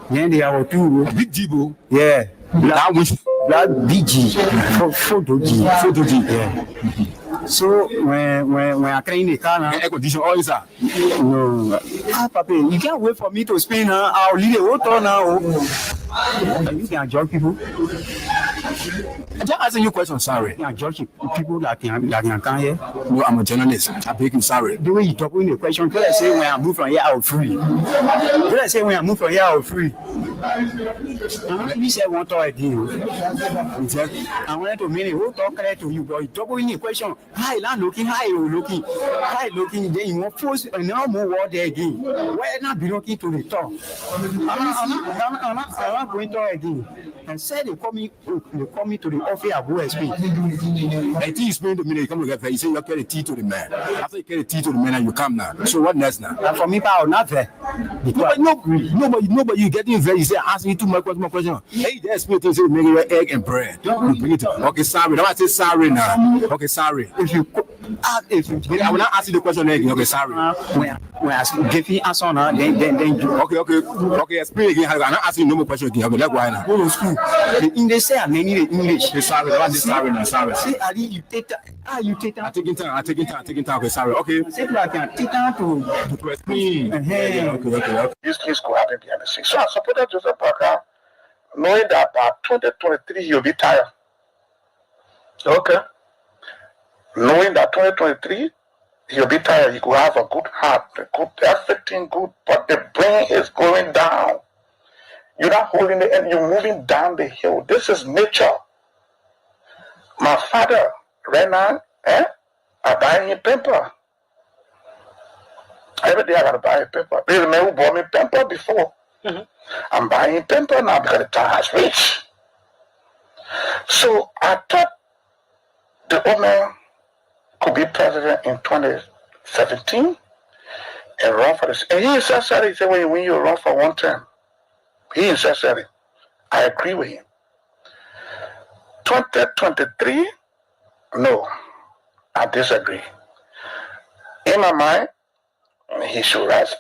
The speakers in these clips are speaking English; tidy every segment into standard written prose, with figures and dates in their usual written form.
Then they are two. Big Jibo. Yeah. That which Black BG. Photo G. Yeah. So when I clean the car now, Air condition all is that. no. Papa, you can't wait for me to spin. I'll leave the water now. You can judge people. I'm just asking you a question, sorry. You can judge people that can come here. No, I'm a journalist. I'm begging sorry. The way you talk in the question, let's say when I move from here, I'll free. Let's say when I move from here, I'll free. You said one talk again. I wanted to mean it. We'll talk to you, but you talk in the question. Hi, looking, then you want force and now more word there again. Why not be looking to the top? I'm not going to again. And said they call me to the office of OSP. I think you explain to me that you come to get you say you carry the tea to the man. After you carry the tea to the man and you come now. So what next now? And for me, I'll not there. Nobody you getting there, you say ask me too much question. Hey, there's me to say make your egg and bread. You bring it. Okay, sorry. Now I say sorry now. Okay, sorry. If you I will not ask you the question again. Okay, sorry. When I give you answer now, then you Okay, explain again. I'm not asking you no more question again. Okay, that's why now. go to school. The English say I'm many the English. Okay, sorry. What's sorry now? Sorry. Say Ali, you take time. You take time. I'm taking time. Okay, sorry. Okay. Say I can take time to explain. Okay. This could happen behind the scenes. So I supported Joseph Parker, knowing that by 2023 he'll be tired. Okay. Knowing that 2023 he'll be tired, he could have a good heart, everything good, but the brain is going down. You're not holding the end, you're moving down the hill. This is nature. My father, right now, I buy him paper. Every day I gotta buy a paper. There's a man who bought me paper before. Mm-hmm. I'm buying paper now because the time has reached. So I thought the old man could be president in 2017 and run for this. And he said, he said, when you run for one term, he said, I agree with him. 2023, no, I disagree. In my mind, he should rest,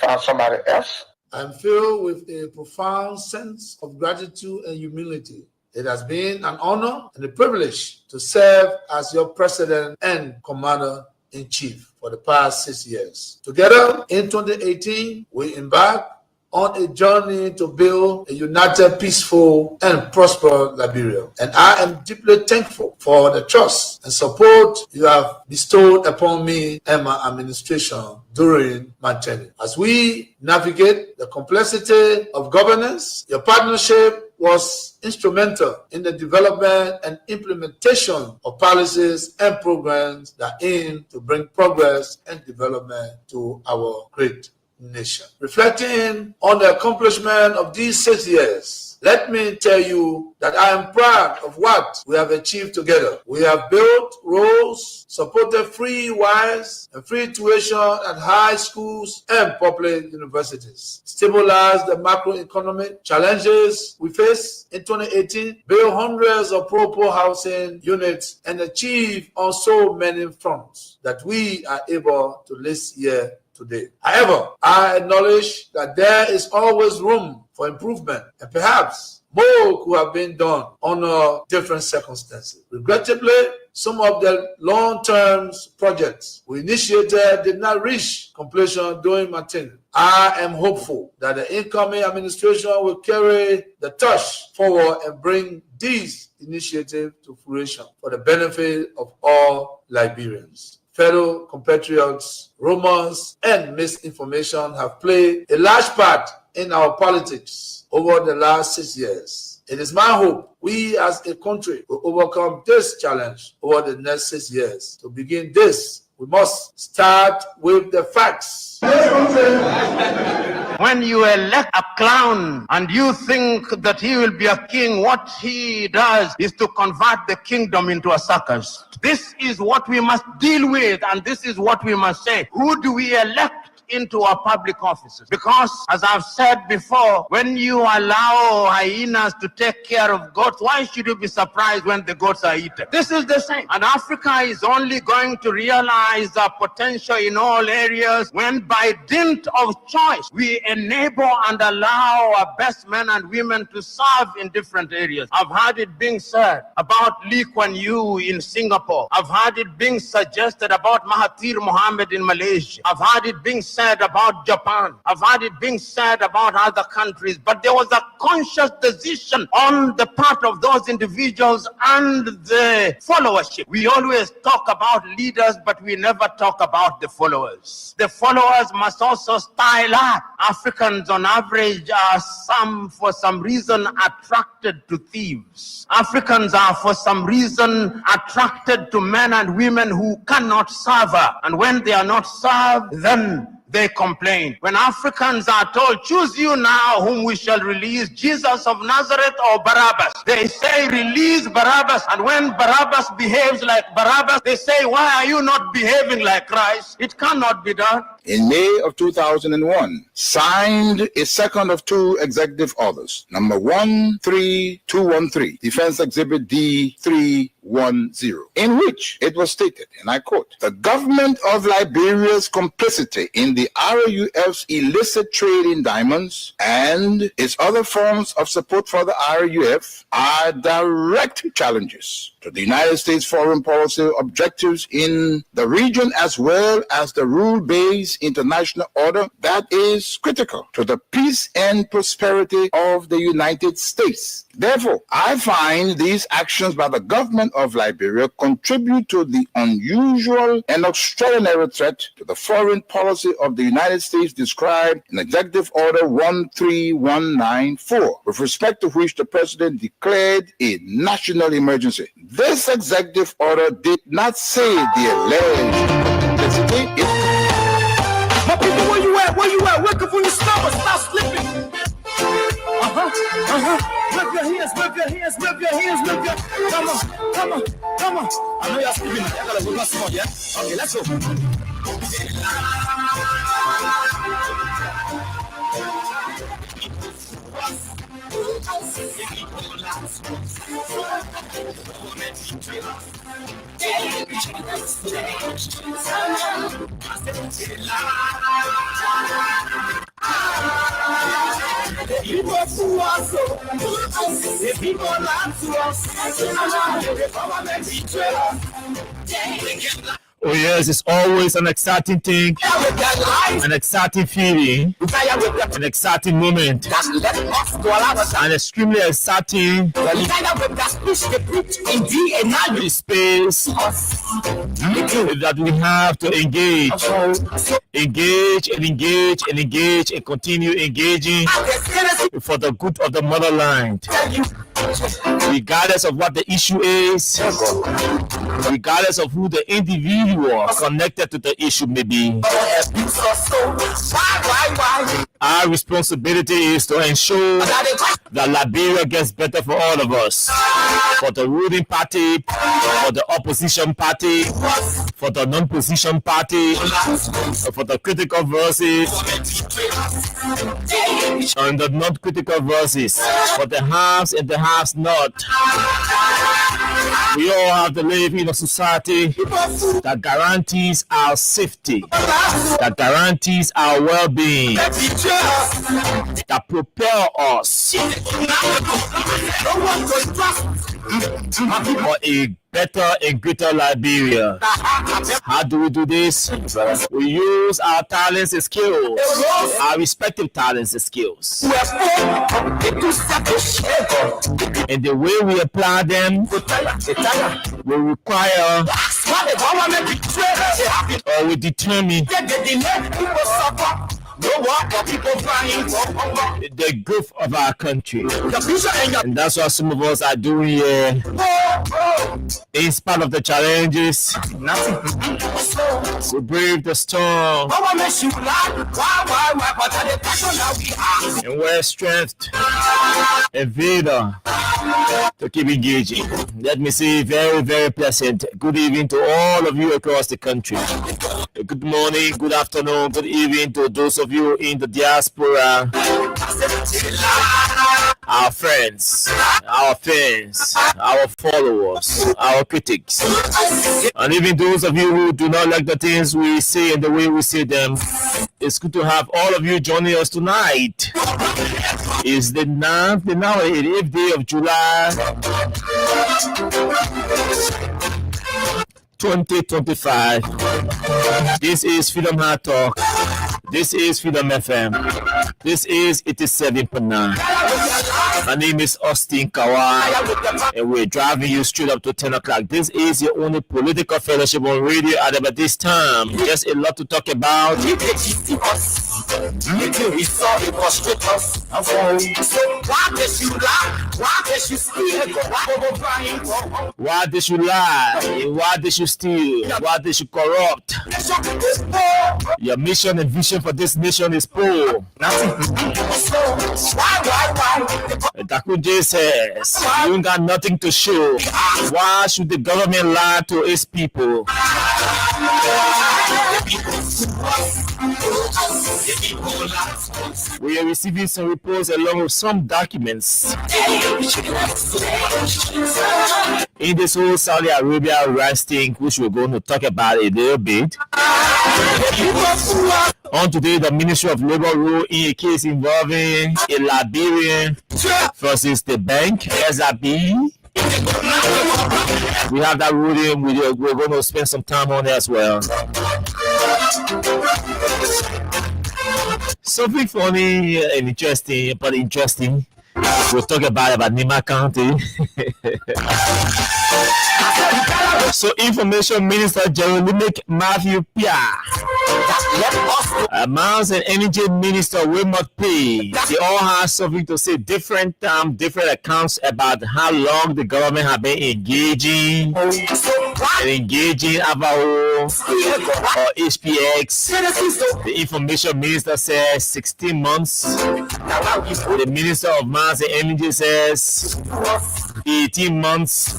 find somebody else. I'm filled with a profound sense of gratitude and humility. It has been an honor and a privilege to serve as your president and commander-in-chief for the past 6 years. Together, in 2018, we embarked on a journey to build a united, peaceful, and prosperous Liberia. And I am deeply thankful for the trust and support you have bestowed upon me and my administration during my tenure. As we navigate the complexity of governance, your partnership was instrumental in the development and implementation of policies and programs that aim to bring progress and development to our great nation. Reflecting on the accomplishment of these 6 years, let me tell you that I am proud of what we have achieved together. We have built roads, supported free wires and free tuition at high schools and public universities, stabilized the macroeconomic challenges we face in 2018, built hundreds of pro-poor housing units, and achieved on so many fronts that we are able to list here today. However, I acknowledge that there is always room for improvement and perhaps more could have been done under different circumstances. Regrettably, some of the long-term projects we initiated did not reach completion during my tenure. I am hopeful that the incoming administration will carry the torch forward and bring these initiatives to fruition for the benefit of all Liberians. Fellow compatriots, rumors, and misinformation have played a large part in our politics over the last 6 years. It is my hope we as a country will overcome this challenge over the next 6 years. To begin this, we must start with the facts. When you elect a clown and you think that he will be a king, what he does is to convert the kingdom into a circus. This is what we must deal with, and this is what we must say. Who do we elect into our public offices. Because, as I've said before, when you allow hyenas to take care of goats, why should you be surprised when the goats are eaten? This is the same. And Africa is only going to realize our potential in all areas when, by dint of choice, we enable and allow our best men and women to serve in different areas. I've heard it being said about Lee Kuan Yew in Singapore. I've heard it being suggested about Mahathir Mohamad in Malaysia. I've heard it being said about Japan. I've heard it being said about other countries. But there was a conscious decision on the part of those individuals and the followership. We always talk about leaders, but we never talk about the followers. The followers must also style up. Africans on average are for some reason attracted to thieves. Africans are for some reason attracted to men and women who cannot serve her. And when they are not served, then they complain. When Africans are told, choose you now whom we shall release, Jesus of Nazareth or Barabbas, they say release Barabbas. And when Barabbas behaves like Barabbas, they say, why are you not behaving like Christ? It cannot be done. In May of 2001, signed a second of two executive orders, number 13213, Defense Exhibit D310, in which it was stated, and I quote, the government of Liberia's complicity in the RUF's illicit trade in diamonds and its other forms of support for the RUF are direct challenges to the United States foreign policy objectives in the region, as well as the rule-based international order that is critical to the peace and prosperity of the United States. Therefore, I find these actions by the government of Liberia contribute to the unusual and extraordinary threat to the foreign policy of the United States described in Executive Order 13194, with respect to which the President declared a national emergency. This executive order did not say the alleged complicity. My people, where you at? Where you at? Wake up when you stop slipping. Whip your hands, whip your hands, whip your hands, whip your. Come on, come on, come on. I know y'all sleeping. Y'all gotta whip us on, yeah? Okay, let's go. Oh yes, it's always an exciting thing, an exciting feeling, an exciting moment, an extremely exciting space that we have to engage and continue engaging for the good of the motherland. Regardless of what the issue is, regardless of who the individual connected to the issue may be, our responsibility is to ensure that Liberia gets better for all of us, for the ruling party, for the opposition party, for the non-position party, for the critical voices, and the non-critical voices, for the haves and the haves not. We all have to live in a society that guarantees our safety, that guarantees our well-being, that propel us for a better and greater Liberia. How do we do this? We use our talents and skills, our respective talents and skills. And the way we apply them will require or will determine the growth of our country. And that's what some of us are doing here. In spite of the challenges, we brave the storm and wear strength and vigor to keep engaging. Let me say very, very pleasant good evening to all of you across the country. Good morning, good afternoon, good evening to those of you in the diaspora, our friends, our fans, our followers, our critics, and even those of you who do not like the things we say and the way we say them. It's good to have all of you joining us tonight. It's the 8th day of July 2025. This is Freedom Hard Talk. This is Freedom FM. This is 87.9. My name is Austin KAWAH, and we're driving you straight up to 10 o'clock. This is your only political fellowship on radio at about this time. Just a lot to talk about. Why did you lie? Why did you steal? Why did you corrupt? Your mission and vision for this nation is poor. Takunje says, you got nothing to show. Why should the government lie to its people? We are receiving some reports along with some documents in this whole Saudi Arabia rice thing, which we're going to talk about a little bit. On today, the Ministry of Labor ruled in a case involving a Liberian versus the bank, SRB. We have that ruling. We're going to spend some time on it as well. Something funny and interesting, but interesting. We'll talk about Nima County. So, Information Minister Jeremy Matthew Pia, Mines and Energy Minister Wilmot P. They all have something to say, different accounts about how long the government have been engaging Avao or HPX. The Information Minister says 16 months. The Minister of Mines and Energy says 18 months.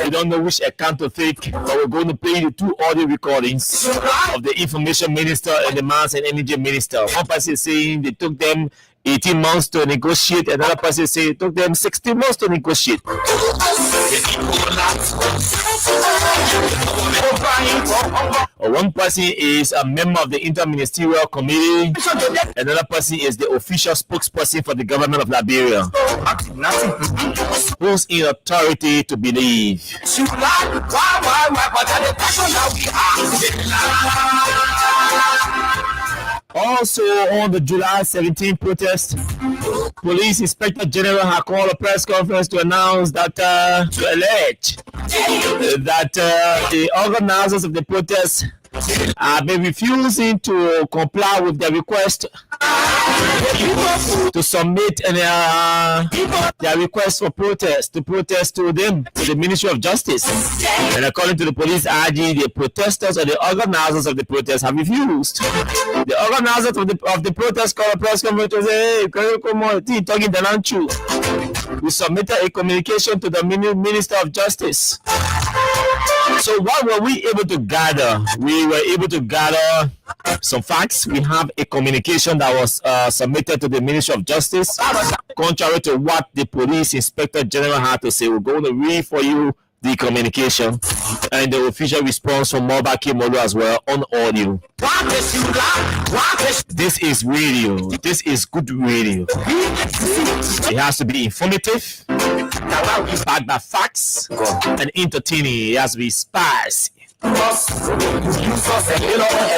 We don't know which account to take, but we're going to play the two audio recordings of the Information Minister and the Mines and Energy Minister. One person is saying it took them 18 months to negotiate, another person is saying it took them 16 months to negotiate. One person is a member of the Interministerial Committee, another person is the official spokesperson for the government of Liberia. Who's in authority to believe? Also, on the July 17 protest, Police Inspector General had called a press conference to announce that, to allege that the organizers of the protest have been refusing to comply with their request to submit their request for protest to them to the Ministry of Justice. And according to the police IG, the protesters or the organizers of the protest have refused. The organizers of the protest called a press conference to say, "Hey, come on, talking the we submitted a communication to the Minister of Justice." So what were we able to gather? We were able to gather some facts. We have a communication that was submitted to the Ministry of Justice, contrary to what the Police Inspector General had to say. We're going to read for you the communication and the official response from Moba Kimolo as well on audio. This is radio. This is good radio. It has to be informative, backed by facts, and entertaining. It has to be spicy.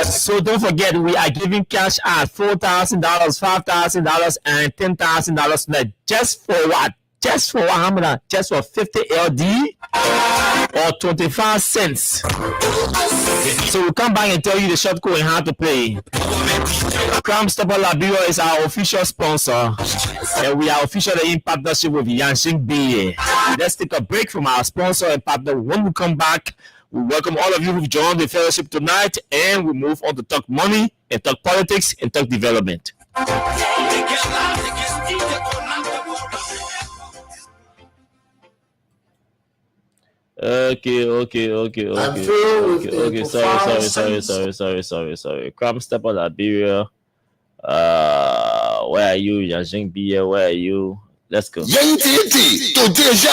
So don't forget, we are giving cash at $4,000, $5,000, and $10,000 just for what? Just for what? Just for 50 LD or 25 cents. So we'll come back and tell you the short code and how to play. Crime Stopper Liberia is our official sponsor, and we are officially in partnership with Yanshing BA. Let's take a break from our sponsor and partner. When we come back, we welcome all of you who've joined the fellowship tonight, and we move on to talk money and talk politics and talk development. I'm filled with a profound sense. Sorry. Cram Stepper Liberia. Where are you, Yajing Bia? Where are you? Let's go. Yenti to deja.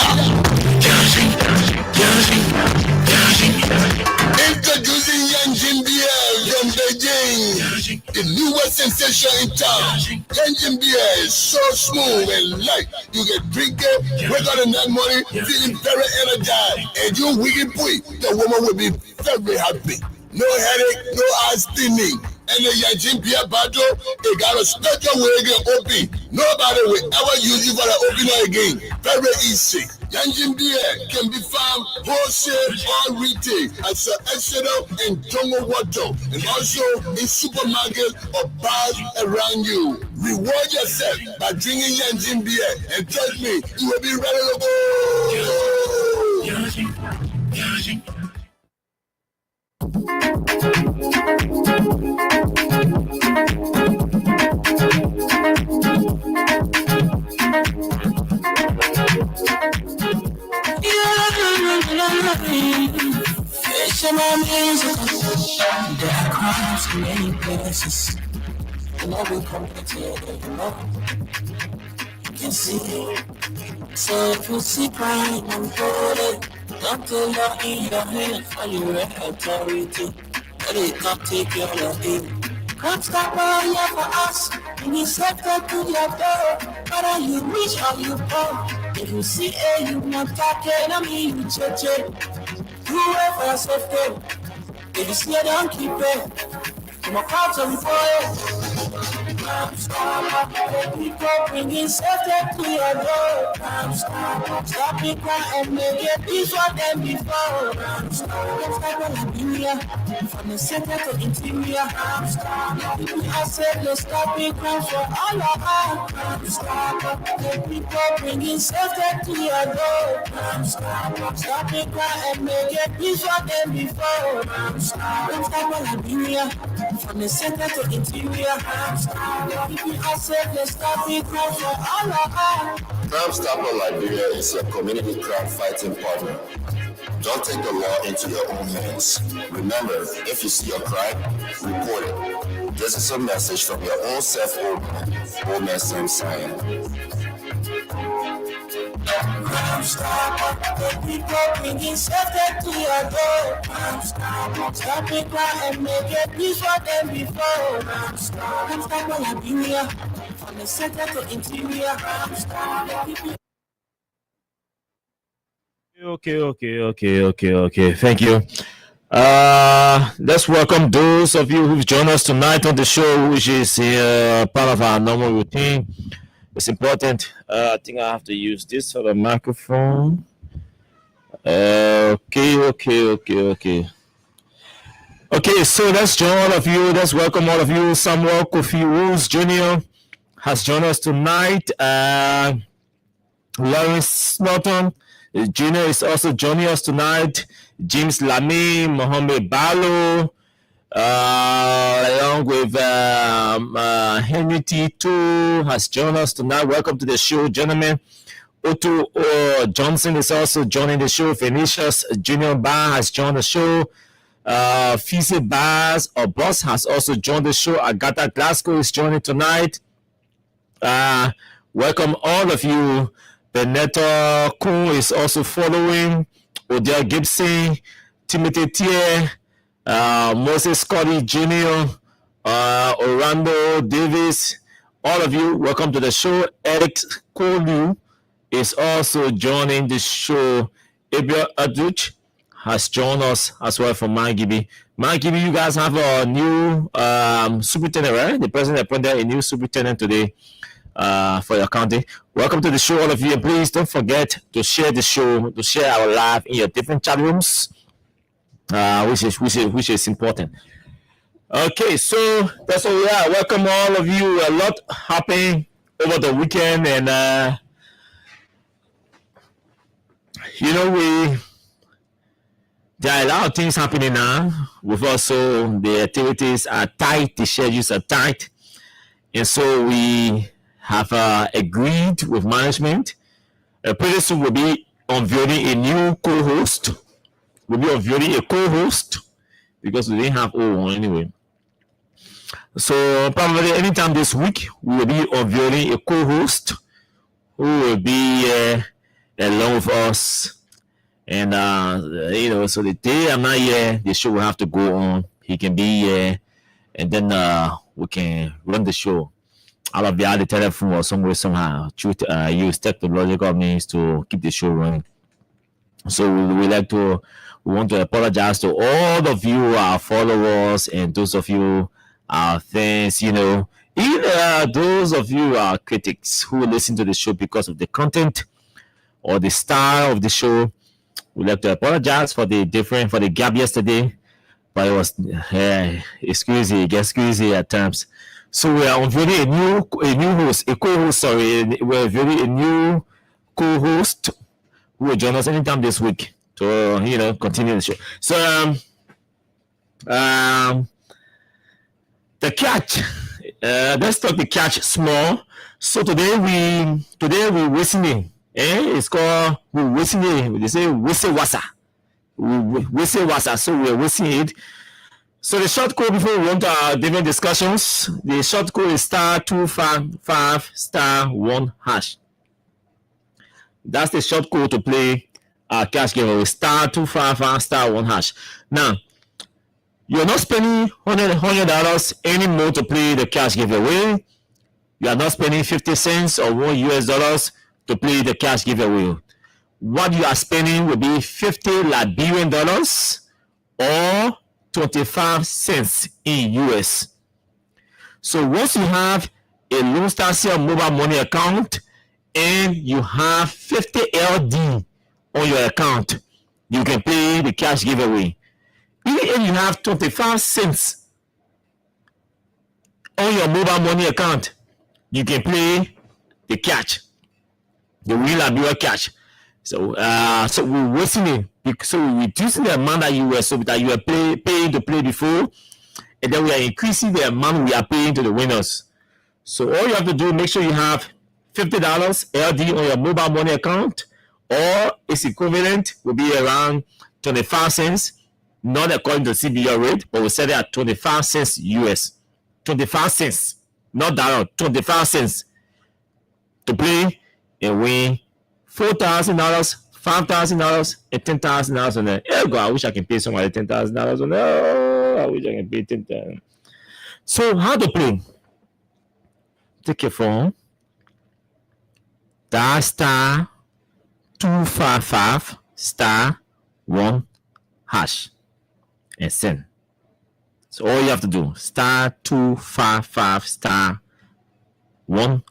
Introducing Yanjin Beer from Beijing, the newest sensation in town. Yanjin Beer is so smooth and light. You can drink it without enough money, feeling very energized. And you wicked boy, the woman will be very happy. No headache, no eye steaming. And the Yanjin Beer bottle, it got a special way again open. Nobody will ever use you for the opener again. Very easy. Yanjin Beer can be found wholesale or retail at Sir Exeter and Jungle Water, and also in supermarkets or bars around you. Reward yourself by drinking Yanjin Beer, and trust me, you will be ready to go. There are crimes in many places, and every complicated, you can see. So if you see crime unfolded, don't tell your in your hand for your authority. Let it come take your life. Come stop by here for us. We need shelter to your door. Whether you reach or you poor. If you see a human talking, I mean you check. You wait for yourself. If you see it, don't keep it. I'm a part of the people bringing safety to your door. Stop it and make it before them before. From the center to interior. I said, let's stop it for all of us. People bringing safety to your door. Stop it and make it before them before. From the center to interior. I said, let's stop it for all of us. Crime Stopper Liberia is your community crime fighting partner. Don't take the law into your own hands. Remember, if you see a crime, report it. This is a message from your own old man Sam Cyan. Crime Stopper, the people bringing safety to your door. Stop it and make it before them before. Crime Stopper Liberia, from the center to interior. Okay. Thank you. Let's welcome those of you who've joined us tonight on the show, which is part of our normal routine. It's important. I think I have to use this for the microphone. Okay, so let's join all of you. Let's welcome all of you. Samuel Kofi Woods Jr. has joined us tonight. Lawrence Norton Jr. is also joining us tonight. James Lamy, Mohammed Balo, along with Henry T2 has joined us tonight. Welcome to the show, gentlemen. Otto Johnson is also joining the show. Phoenicius Junior Bar has joined the show. Fise Bars or Boss has also joined the show. Agatha Glasgow is joining tonight. Welcome all of you. Benetta Kuhn is also following. Odell Gibson, Timothy Thier, Moses Scotty Jr., Orlando Davis, all of you, welcome to the show. Eric Kolu is also joining the show. Abel Aduch has joined us as well from Mangibi. Mangibi, you guys have a new superintendent, right? The president appointed a new superintendent today for your county. Welcome to the show, all of you. And please don't forget to share the show, to share our live in your different chat rooms, which is important. Okay, so that's all we are. Welcome all of you. A lot happening over the weekend, and there are a lot of things happening now. With also the activities are tight, the schedules are tight, and so we have agreed with management. Pretty soon we'll be unveiling a new co-host will be unveiling a co-host because we didn't have O1 anyway. So probably anytime this week we will be unveiling a co-host who will be along with us. And so the day I'm not here, the show will have to go on. He can be here, and then we can run the show out of the telephone or somewhere somehow. Use technological means to keep the show running. So we want to apologize to all of you, our followers, and those of you, our fans. Even those of you, our critics, who listen to the show because of the content or the style of the show. We'd like to apologize for the gap yesterday, but it was excuse at times. So we are unveiling a co-host. We're unveiling a new co-host who will join us anytime this week to continue the show. So the catch. Let's talk the catch small. So today we're listening. It's called Wissing. They say Wisse Wassa. Wisse Wassa. So we're Wissing it. So the short code before we want our different discussions, the short code is *255*1#. That's the short code to play our cash giveaway. *255*1#. Now, you're not spending $100 anymore to play the cash giveaway. You are not spending 50 cents or $1 to play the cash giveaway. What you are spending will be 50 Liberian dollars or 25 cents in US. So once you have a Lone Star Cell mobile money account and you have 50 LD on your account, you can play the cash giveaway. Even if you have 25 cents on your mobile money account, you can play the catch. The real Liberia catch. So we're wasting it. So we're reducing the amount that you were paying to play before, and then we are increasing the amount we are paying to the winners. So all you have to do, make sure you have $50 LD on your mobile money account, or its equivalent will be around 25 cents, not according to CBR rate, but we set it at 25 cents US. 25 cents, not dollar, 25 cents to play and win $4,000, $5,000, and $10,000 on that. Oh God, I wish I can pay somebody $10,000 on that. Oh, I wish I can pay $10,000. So how to play? Take your phone, dial *255*1#, and send. So all you have to do, *255*1#.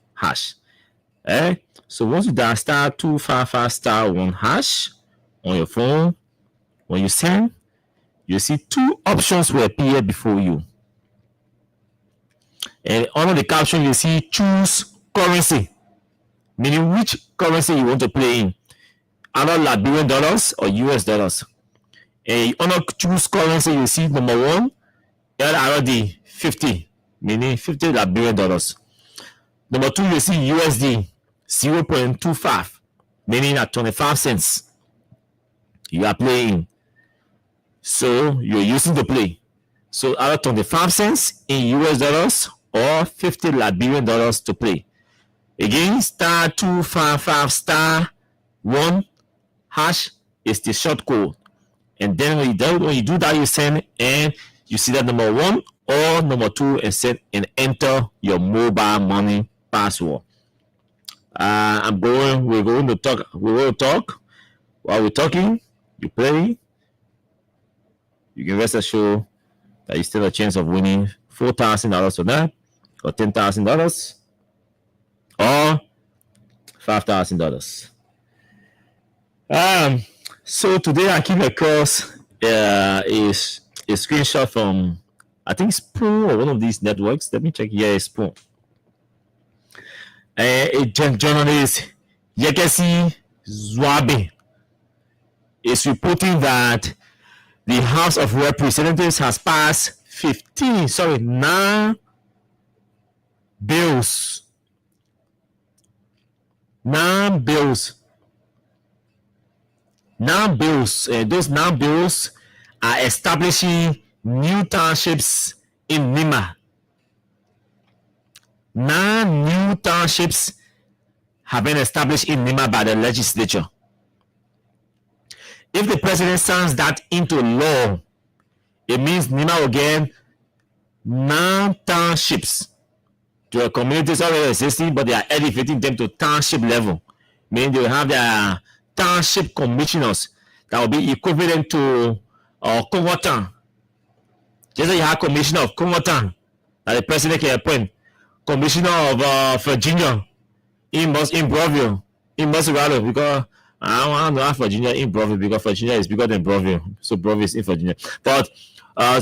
So once you dial *255*1# on your phone, when you send, you see two options will appear before you. And under the caption, you see choose currency, meaning which currency you want to play in, either Liberian dollars or US dollars. And under choose currency, you see number 1, LRD 50, meaning 50 Liberian dollars. Number 2, you see USD 0.25, meaning at 25 cents. You are playing. So you're using to play. So either 25 cents in US dollars or 50 Liberian dollars to play. Again, *255*1# is the short code. And then when you do that, you send, and you see that number 1 or number 2 and send and enter your mobile money password. We're going to talk while we're talking. You play, you can rest assured that you still have a chance of winning $4,000 for that, or $10,000, or $5,000. So today I came across is a screenshot from, I think, Spoon or one of these networks. Let me check. Yeah, it's Spoon. A journalist, Yekesi Zwabe, is reporting that the House of Representatives has passed 9 bills. 9 Now bills, those now bills are establishing new townships in Nima. Now new townships have been established in Nima by the legislature. If the president signs that into law, it means Nima will get 9 townships. To a communities already existing, but they are elevating them to township level. Meaning they will have their township commissioners that will be equivalent to KAWAH town. Just like you have commissioner of KAWAH town that the president can appoint, commissioner of Virginia in Broville, in Maserado, because I don't want to have Virginia in Broville because Virginia is bigger than Broville, so Broville is in Virginia. But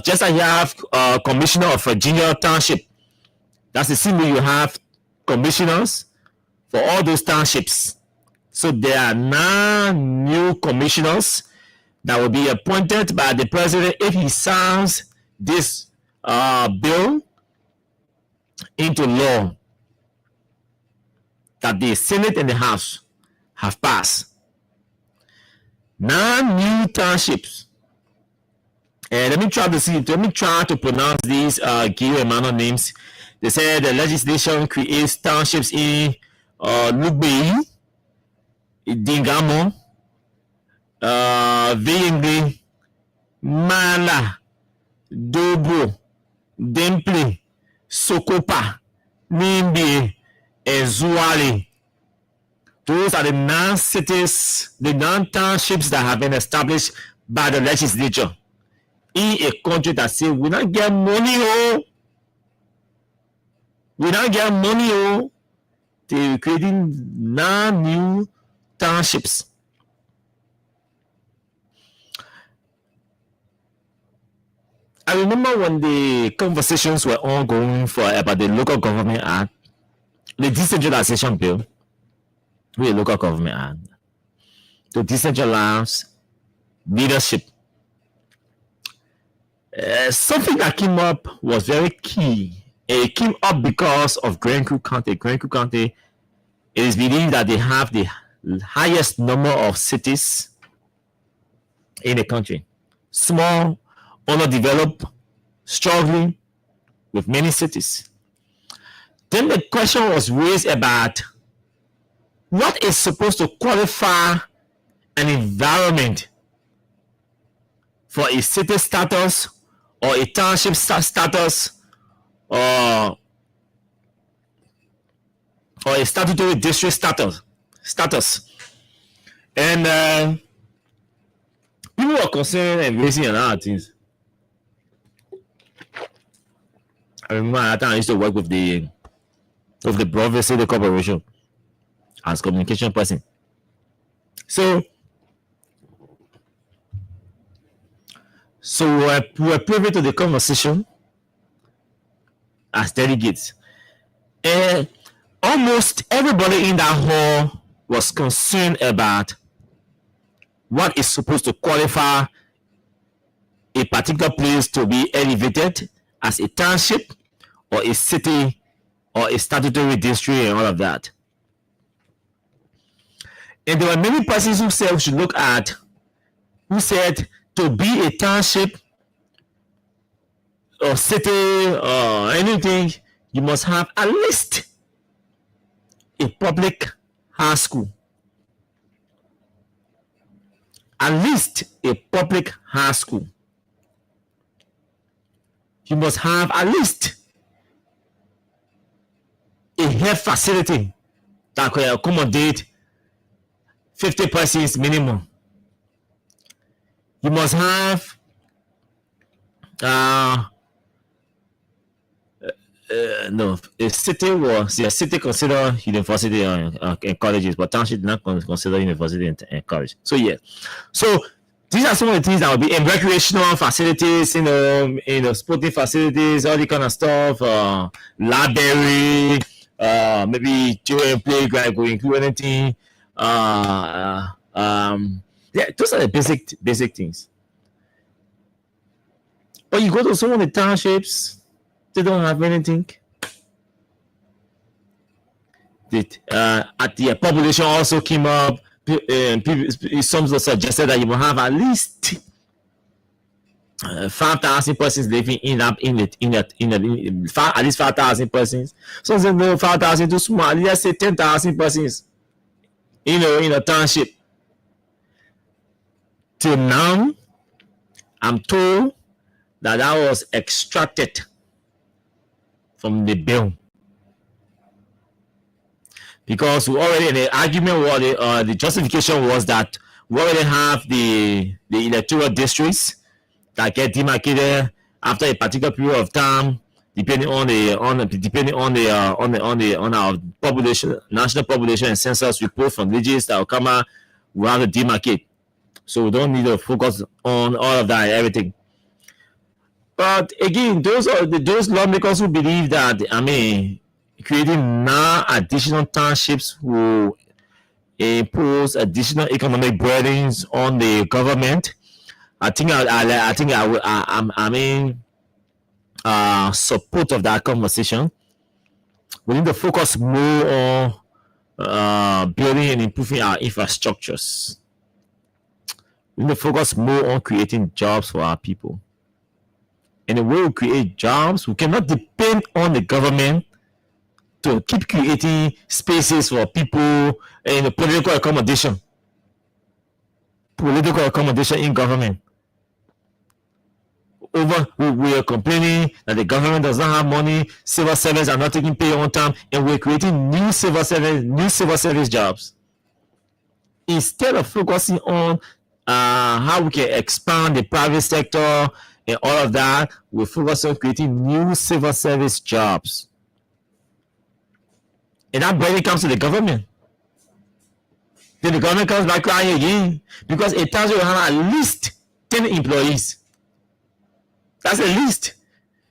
just like you have commissioner of Virginia township, that's the same way you have commissioners for all those townships. So there are 9 new commissioners that will be appointed by the president if he signs this bill into law that the Senate and the House have passed. 9 new townships. And let me try to pronounce these Guillermo names. They said the legislation creates townships in Lugbei, Dingamo, Vingli, Mala, Dobro, Dempli, Sokopa, Nimbi, and Zuali. Those are the 9 cities, the 9 townships that have been established by the legislature in a country that says we don't get money. We don't get money. They're creating 9 new townships. I remember when the conversations were ongoing about the Local Government Act, the decentralization bill, with the Local Government Act, to decentralize leadership. Something that came up was very key. It came up because of Grand Creek County. Grand Creek County, it is believed that they have the highest number of cities in the country. Small, underdeveloped, struggling with many cities. Then the question was raised about what is supposed to qualify an environment for a city status or a township status or a statutory district status. And people were concerned and raising a lot of things. I remember at that time I used to work with the Broville City Corporation as communication person. So we were privy to the conversation as delegates. And almost everybody in that hall was concerned about what is supposed to qualify a particular place to be elevated as a township or a city or a statutory district and all of that. And there were many persons who said we should look at, who said to be a township or city or anything, you must have at least a public high school. At least a public high school. You must have at least a health facility that could accommodate 50 persons minimum. You must have a city consider university and colleges, but township not consider university and college. So yeah, so these are some of the things that will be in recreational facilities, sporting facilities, all the kind of stuff, library, maybe children playground, go include anything. Yeah, those are the basic things. But you go to some of the townships, they don't have anything. At the population also came up. some suggested that you will have at least 5,000 persons living at least 5,000 persons. So say no, 5,000 too small. Let's say 10,000 persons. In a township. Till now, I'm told that was extracted from the bill. Because we already, the argument was, the justification was that we already have the electoral districts that get demarcated after a particular period of time, depending on our population, national population and census report from regions that will come out. We have to demarcate, so we don't need to focus on all of that and everything. But again, those lawmakers who believe that, creating now additional townships will impose additional economic burdens on the government. I think support of that conversation. We need to focus more on building and improving our infrastructures. We need to focus more on creating jobs for our people. And the way we create jobs, we cannot depend on the government to keep creating spaces for people in political accommodation in government. We are complaining that the government does not have money, civil servants are not taking pay on time, and we're creating new civil service jobs. Instead of focusing on how we can expand the private sector and all of that, we focus on creating new civil service jobs. And that burden comes to the government. Then the government comes back crying again because a township will have at least 10 employees. That's a list.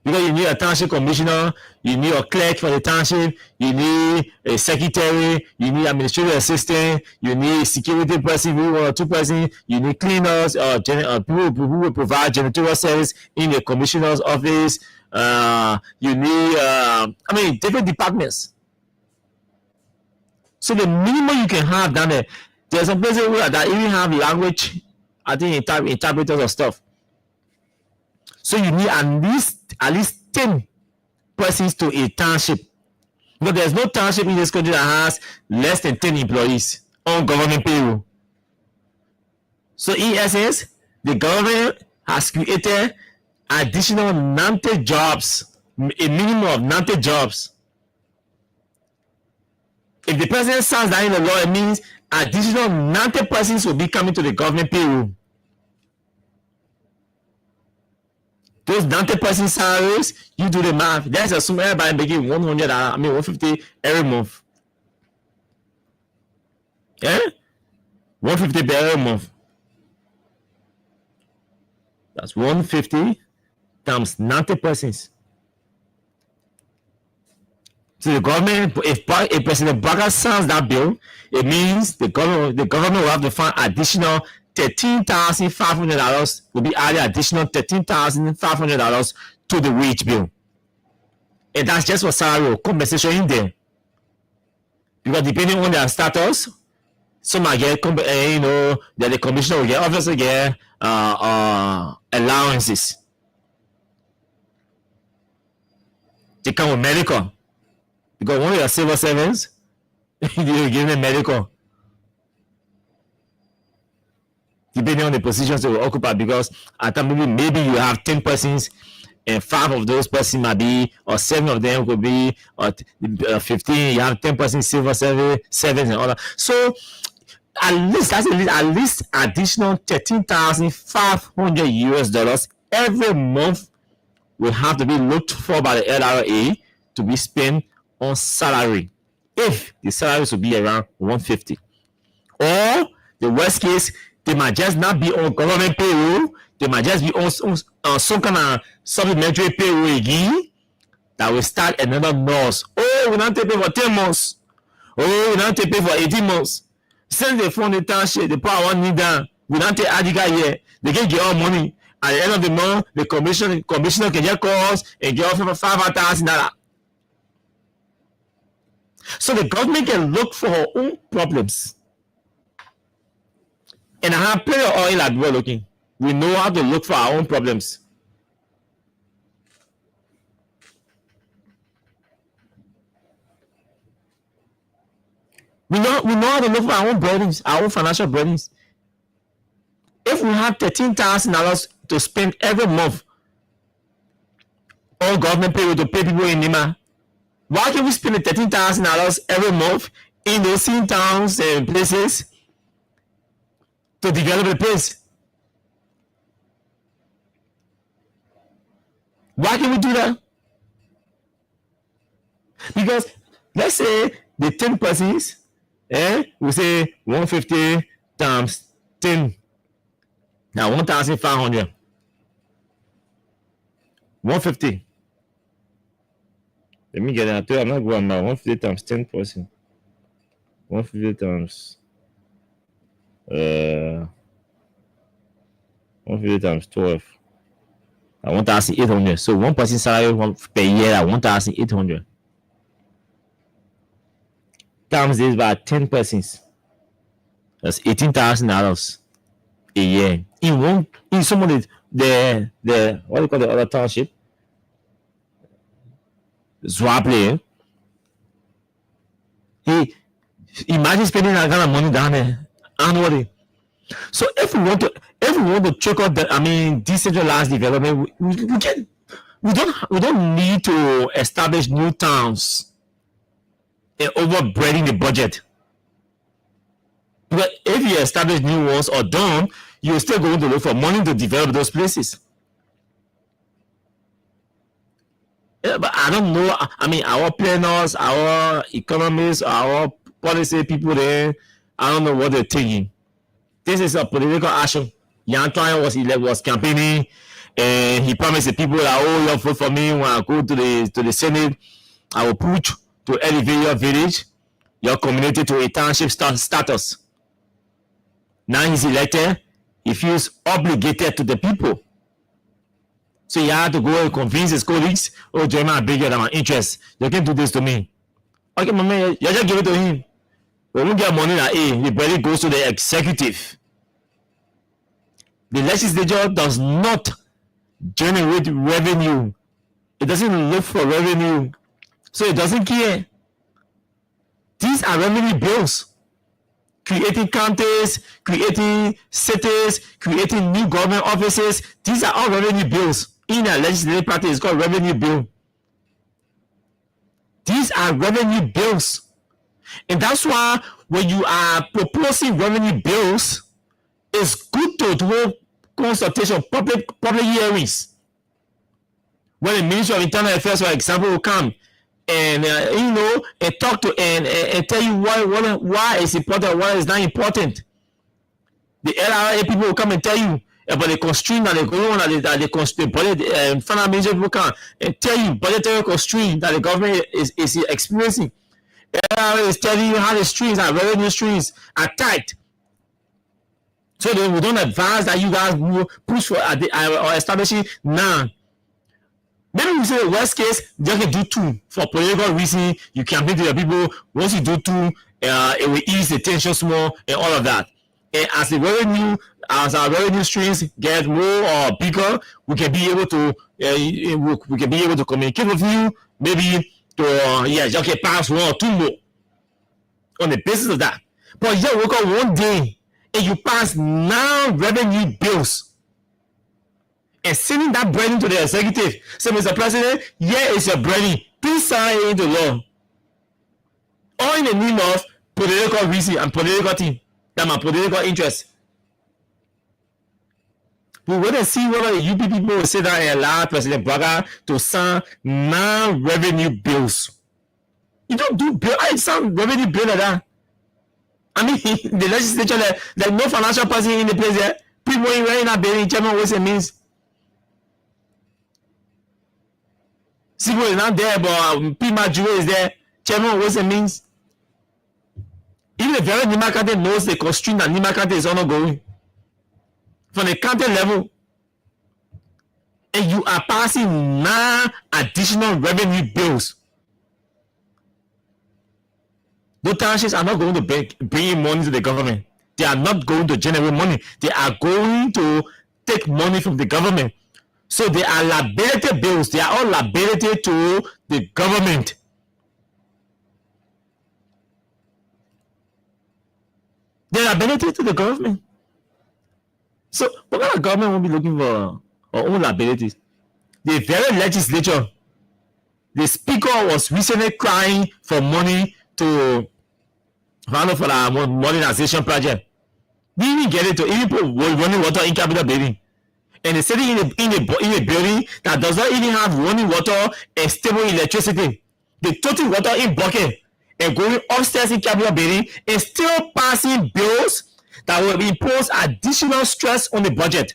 Because you need a township commissioner, you need a clerk for the township, you need a secretary, you need administrative assistant, you need security person, one or two person, you need cleaners, people who will provide janitorial service in the commissioner's office. You need, different departments. So the minimum you can have down there, there's some places where that even have language, I think interpreters of stuff. So you need at least 10 persons to a township. But there's no township in this country that has less than 10 employees on government payroll. So in essence, the government has created additional 90 jobs, a minimum of 90 jobs. If the president signs that in the law, it means additional 90 persons will be coming to the government payroll. Those 90 person salaries, you do the math. That's assume everybody making $150 every month. Yeah? $150 every month. That's 150 times 90 persons. So the government, if President Baga signs that bill, it means the government will have to find additional $13,500 will be added, additional $13,500 to the wage bill. And that's just for salary or compensation in there. Because depending on their status, some might get, the commissioner will get, obviously get allowances. They come with medical. Because one of your civil servants, you give them medical. Depending on the positions they will occupy, because at times maybe you have 10 persons and 5 of those persons might be, or 7 of them could be, or 15, you have 10 persons civil servants and all that. So at least additional $13,500 every month will have to be looked for by the LRA to be spent on salary, if the salaries will be around 150, or the worst case, they might just not be on government payroll, they might just be on some kind of supplementary payroll again that will start another nurse. Oh, we not take pay for 10 months. Oh, we not take pay for 18 months. Since they fund the township, the power one need down. We not take Adiga here. They can get all money. At the end of the month, the commissioner can just call us and get off for $5,000. So the government can look for her own problems. And I have plenty of oil that we're looking. We know how to look for our own problems. We know how to look for our own burdens, our own financial burdens. If we have $13,000 to spend every month, all government pay to pay people in Nima, why can't we spend the $13,000 every month in those same towns and places to develop the place? Why can we do that? Because let's say the 10 persons, we say 150 times 10. Now 1,500. 150. Let me get that. I'm not going about 150 times 10 percent. 150 times 150 times 12. 1,800. So one person salary per year at 1,800. Times this by 10 persons. That's $18,000 a year. In some of the what do you call the other township? Zwaple. He imagine spending that kind of money down there annually. So if we want to check out decentralized development, we don't need to establish new towns and overbreading the budget. But if you establish new ones or don't, you're still going to look for money to develop those places. Yeah, but I don't know. Our planners, our economists, our policy people there, I don't know what they're thinking. This is a political action. Yan Twan was campaigning, and he promised the people that, you'll vote for me when I go to the Senate. I will push to elevate your village, your community to a township status. Now he's elected, he feels obligated to the people. So he had to go and convince his colleagues, Jeremiah, I beg you, my interest. You can't do this to me. Okay, my man, you just give it to him. We won't get money that the barely goes to the executive. The legislature does not generate revenue. It doesn't look for revenue. So it doesn't care. These are revenue bills. Creating counties, creating cities, creating new government offices. These are all revenue bills. In a legislative practice, it's called revenue bill. These are revenue bills. And that's why when you are proposing revenue bills, it's good to do consultation, public hearings. When the Ministry of Internal Affairs, for example, will come and and talk to and tell you why it's important, why it's not important. The LRA people will come and tell you about the constraint that they go on, that the constraint, final minister will come and tell you budgetary constraint that the government is experiencing. LRA is telling you how the streams and revenue streams are tight. So we don't advise that you guys will push for or establishing now. Maybe we say the worst case, you can do two for political reason. You campaign to the people. Once you do two, it will ease the tension small and all of that. And as our revenue streams get more or bigger, we can be able to communicate with you. Maybe to pass one or two more on the basis of that. But you work on one day and you pass 9 revenue bills and sending that burden to the executive. So, Mr. President, here is your burden. Please sign it into law. All in the name of political reason and political thing. That's my political interest. We wait and see whether the UP people will sit down and allow President Braga to sign 9 revenue bills. You don't do bill. I sign revenue bill like that. The legislature, there's no financial person in the place there. People ain't wearing that bill in Chairman what it means. Sibo is not there, but Pima Jewel is there. Chairman what it means. Even the very Nima County knows the constraint that Nima County is ongoing. From the county level, and you are passing 9 additional revenue bills. Those townships are not going to bring in money to the government. They are not going to generate money. They are going to take money from the government. So they are liability bills. They are all liability to the government. They are liability to the government. So what kind of government will be looking for our own liabilities? The very legislature, the speaker was recently crying for money to fund for our modernization project. We didn't get it to even put running water in Capitol Building. And they sitting in a building that does not even have running water and stable electricity. They toting water in bucket and going upstairs in Capitol Building and still passing bills that will impose additional stress on the budget.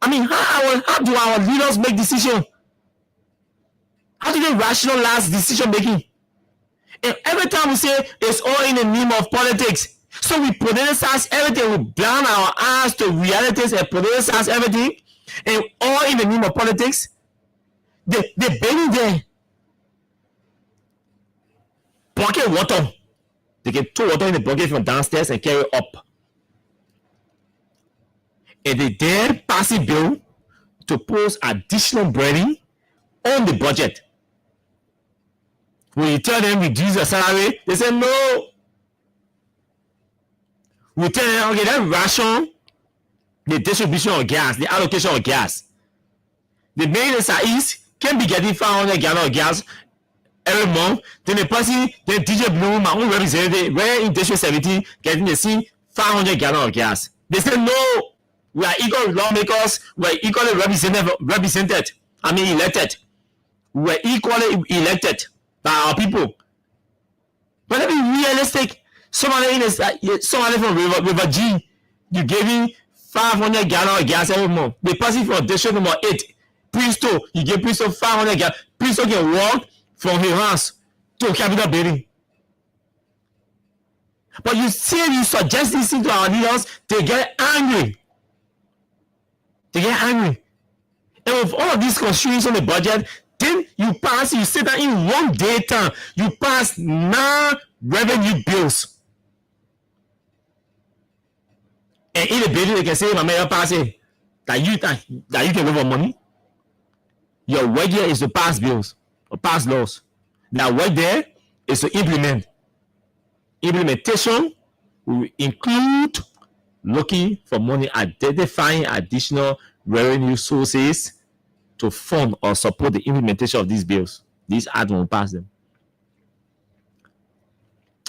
I mean, how do our leaders make decisions? How do they rationalize decision making? And every time we say it's all in the name of politics, so we politicize everything, we blind our eyes to realities and politicize everything, and all in the name of politics. They bury there bucket water. They can throw water in the bucket from downstairs and carry it up. And they then pass a bill to pose additional burden on the budget. When you tell them reduce your salary, they say no. We tell them, okay, that ration the distribution of gas, the allocation of gas. The main East can be getting 500 gallons of gas every month. Then the person, the DJ Blue, my own representative, where in District 17, getting the same 500 gallons of gas. They say no. We are equal lawmakers. We are equally represented. Elected. We are equally elected by our people. But let me be realistic. Somebody from River G, you gave me 500 gallons of gas every month. The person from district number 8, Pristo, you give Pristo 500 gallons. Pristo can walk from his house to Capitol Building. But you suggest this thing to our leaders, they get angry. And with all of these constraints on the budget, then you sit down in one day time, you pass 9 revenue bills. And in the building, they can say, my mayor pass it, that you can live on money. Your work here is to pass bills or pass laws. Now, work there is to implement. Implementation will include looking for money, identifying additional revenue sources to fund or support the implementation of these bills. These acts will pass them.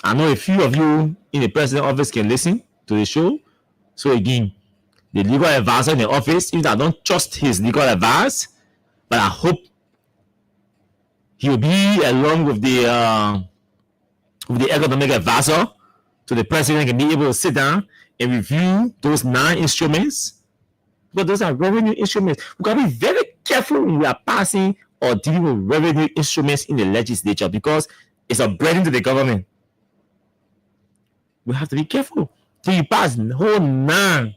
I know a few of you in the president's office can listen to the show. So again, the legal advisor in the office, if I don't trust his legal advice, but I hope he will be along with the economic advisor, so the president can be able to sit down and review those 9 instruments. But those are revenue instruments. We gotta be very careful when we are passing or dealing with revenue instruments in the legislature because it's a burden to the government. We have to be careful. So you pass the whole 9.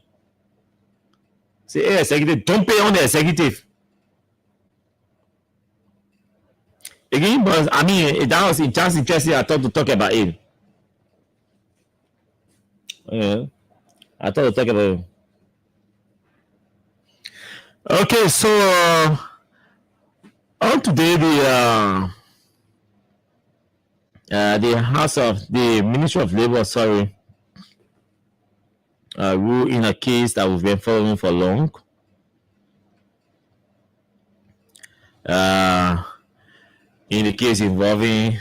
Say, hey, executive, don't pay on the executive. Again, but that was just interesting. I thought to talk about it. Yeah, I thought to talk about it. Okay, so on today the Ministry of Labor, ruled in a case that we've been following for long. In the case involving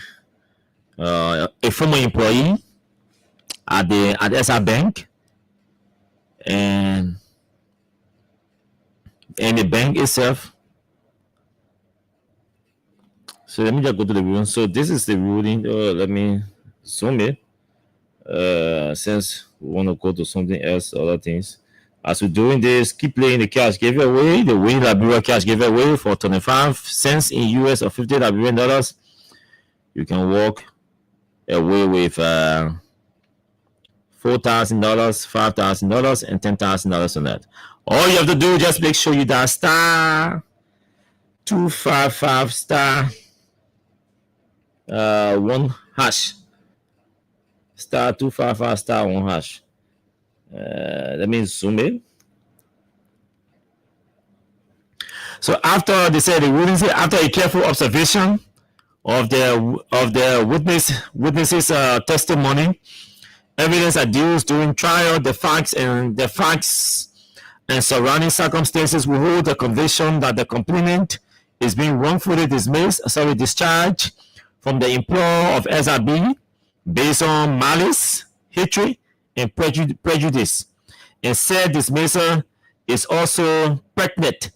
a former employee at SR Bank and the bank itself. So let me just go to the ruling. So this is the ruling. Let me zoom it. Since we want to go to something else, other things. As we're doing this, keep playing the cash giveaway. The winning Liberia cash giveaway for 25 cents in US or $50 Liberian dollars. You can walk away with $4,000, $5,000, and $10,000 on that. All you have to do, just make sure you dial star 255 star 1 hash. star 255 star 1 hash. Let me zoom in. So after they said after a careful observation of the witnesses testimony, evidence adduced during trial, the facts and surrounding circumstances will hold the conviction that the complainant is being wrongfully discharged from the employ of SRB based on malice, hatred, and prejudice, and said dismissal is also pregnant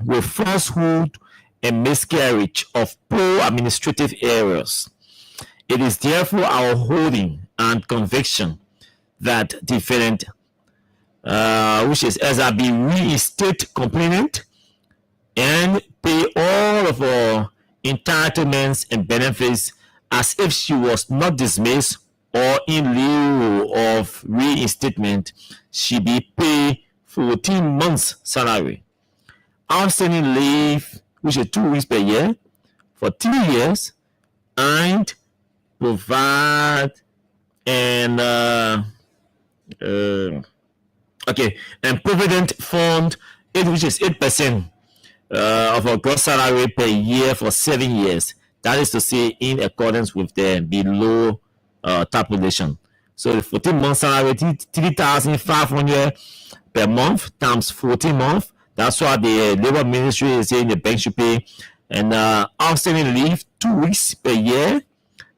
with falsehood and miscarriage of poor administrative errors. It is therefore our holding and conviction that defendant, which is SRB, reinstate complainant and pay all of our entitlements and benefits as if she was not dismissed, or in lieu of reinstatement, she be paid 14 months salary. Outstanding leave, which is 2 weeks per year, for 3 years, and provide and and provident fund, which is 8% of our gross salary per year for 7 years. That is to say, in accordance with the below tabulation. So the 14 month salary, 3,500 per month times 14 months. That's what the labor ministry is saying the bank should pay. And outstanding leave, 2 weeks per year.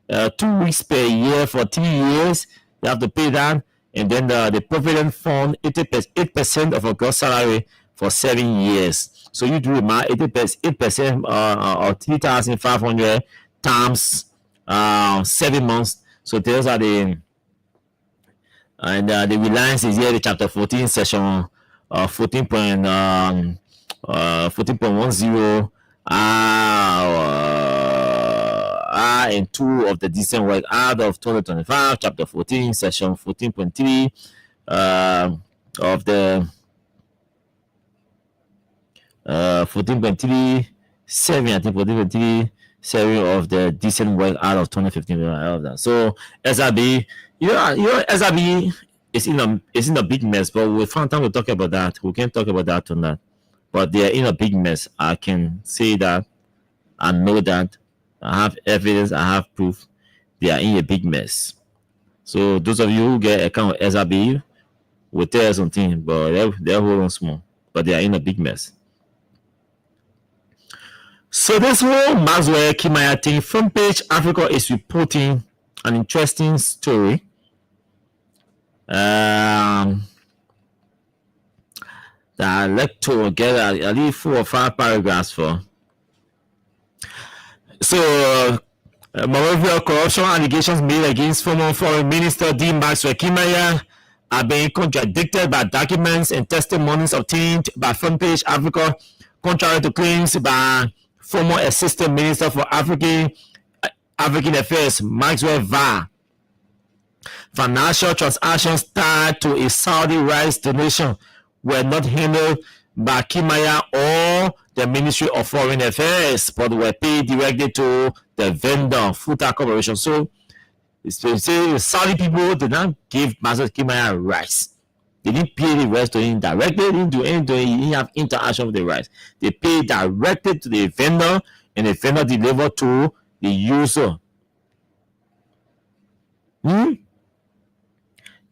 2 weeks per year for 3 years. You have to pay that. And then the provident fund, 8% of a gross salary for 7 years. So you do 8% or 3,500 times 7 months. So those are the reliance is here, the chapter 14, section 14.10 and 2 of the Decent Work Act of 2025, chapter 14, section 14.3 of the 14.37, I think 14.37 of the Decent Work Act of 2015. Of that. So SRB, SRB is in a big mess, but we found time to talk about that. We can't talk about that tonight, but they're in a big mess. I can say that. I know that. I have evidence. I have proof. They are in a big mess. So those of you who get account of SRB will tell us something, but they're holding small. But they are in a big mess. So this whole Maxwell Kimaya thing, Front Page Africa is reporting an interesting story. That I'd like to get at least 4 or 5 paragraphs for. So, moreover, corruption allegations made against former Foreign Minister D. Maxwell Kimaya are being contradicted by documents and testimonies obtained by Front Page Africa, contrary to claims by former Assistant Minister for African Affairs, Maxwell Va. Financial transactions tied to a Saudi rice donation were not handled by Kimaya or the Ministry of Foreign Affairs, but were paid directly to the vendor, Futa Corporation. So, the Saudi people did not give Maxwell Kimaya rice. They didn't pay the rice to him directly. They didn't do anything. He didn't have interaction with the rice. They paid directly to the vendor, and the vendor delivered to the user.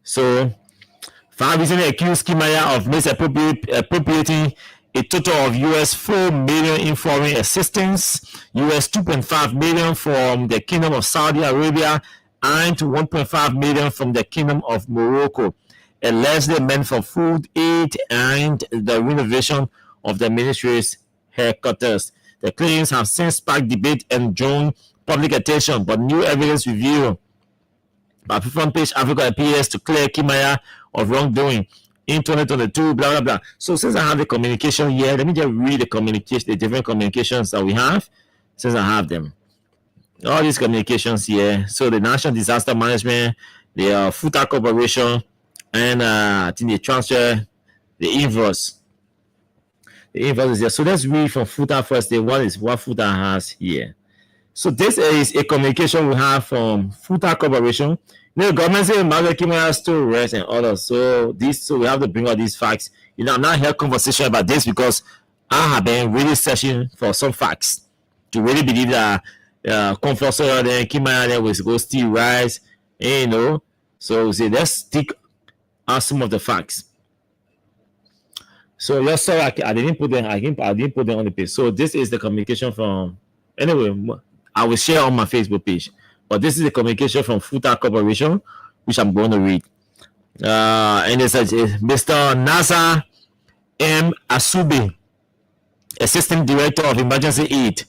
So, FAR recently accused Kimaya of misappropriating a total of $4 million in foreign assistance, $2.5 million from the Kingdom of Saudi Arabia, and $1.5 million from the Kingdom of Morocco, allegedly meant for food aid and the renovation of the ministry's headquarters. The claims have since sparked debate and drawn public attention, but new evidence revealed by Front Page Africa appears to clear Kimaya of wrongdoing in 2022, blah, blah, blah. So since I have the communication here, let me just read the different communications that we have, since I have them. All these communications here. So the National Disaster Management, the Futa Corporation, and I think they transfer the invoice. The invoice is there. So let's read from Futa first. What Futa has here. So this is a communication we have from Futa Corporation. The government says Margaret has to rest and others. So we have to bring out these facts. I'm not here conversation about this because I have been really searching for some facts to really believe that Comfort Soil then Kimaya then was go still rise. And, so say let's stick on some of the facts. So yes, sorry, I didn't put them. I didn't put them on the page. So this is the communication from. Anyway, I will share on my Facebook page. But this is the communication from Futa Corporation, which I'm going to read. And it says, Mr. Nasser M. Asubi, Assistant Director of Emergency Aid,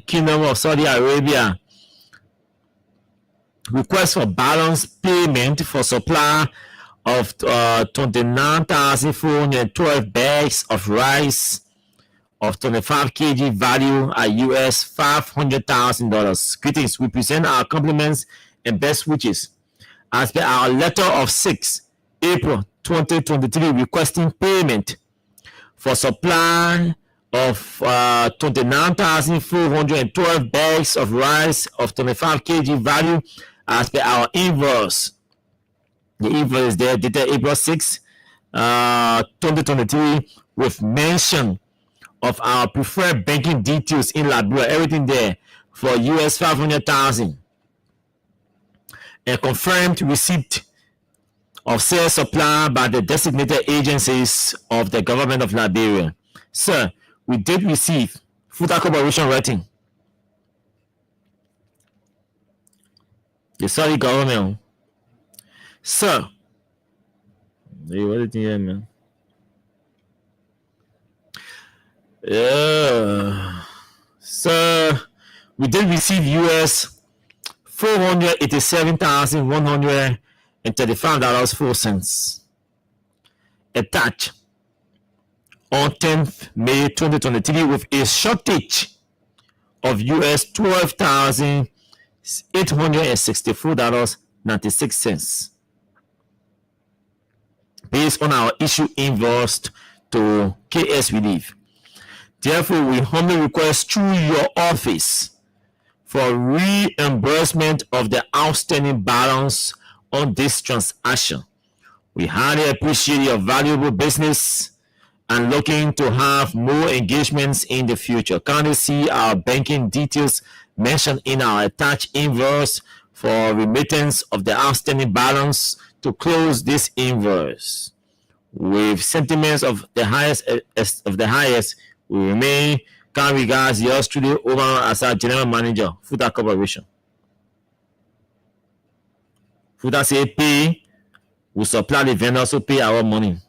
Kingdom of Saudi Arabia, request for balance payment for supply of 29,412 bags of rice of 25 kg value at US $500,000. Greetings. We present our compliments and best wishes. As per our letter of 6 April 2023 requesting payment for supply of 29,412 bags of rice of 25 kg value as per our invoice. The invoice is there dated April 6, 2023 with mention of our preferred banking details in Liberia, everything there for US 500,000, and confirmed receipt of sales supply by the designated agencies of the government of Liberia. Sir, we did receive Futa Corporation rating. The Saudi government. Sir, hey, what did you hear, man? So we did receive US $487,135.04 attached on 10th May 2023 with a shortage of US $12,864.96 based on our issue invoiced to KS Relief. Therefore, we humbly request through your office for reimbursement of the outstanding balance on this transaction. We highly appreciate your valuable business and looking to have more engagements in the future. Kindly see our banking details mentioned in our attached invoice for remittance of the outstanding balance to close this invoice. With sentiments of the highest, we remain kind regards yours truly over as our general manager, Futa Corporation. Futa say pay, we supply the vendors who pay our money.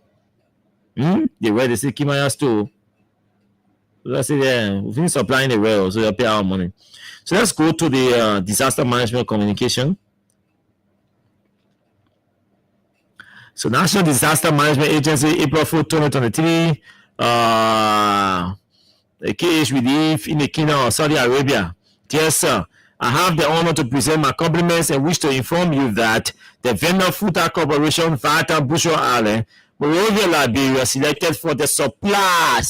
The way they say Kimaya store. So that's it there. We finish supplying the rail, so they pay our money. So let's go to the disaster management communication. So National Disaster Management Agency, April 4, 2023, the KH Relief in the Kingdom of Saudi Arabia. Dear sir, I have the honor to present my compliments and wish to inform you that the vendor Futa Corporation, Vata Bushra Island, Monrovia, Liberia, selected for the supply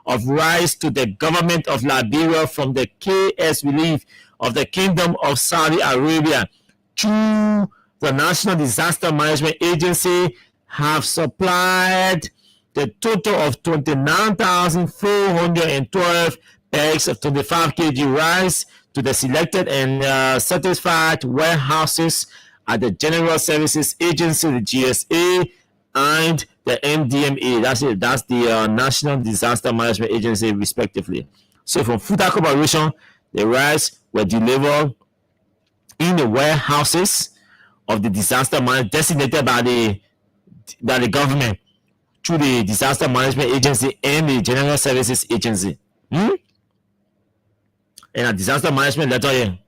of rice to the government of Liberia from the KS Relief of the Kingdom of Saudi Arabia through the National Disaster Management Agency have supplied the total of 29,412 bags of 25 kg rice to the selected and satisfied warehouses at the General Services Agency, the GSA, and the MDMA. That's it. That's the National Disaster Management Agency, respectively. So from Futa Corporation, the rice were delivered in the warehouses of the disaster management designated by the government through the Disaster Management Agency and the General Services Agency. And a disaster management letter here,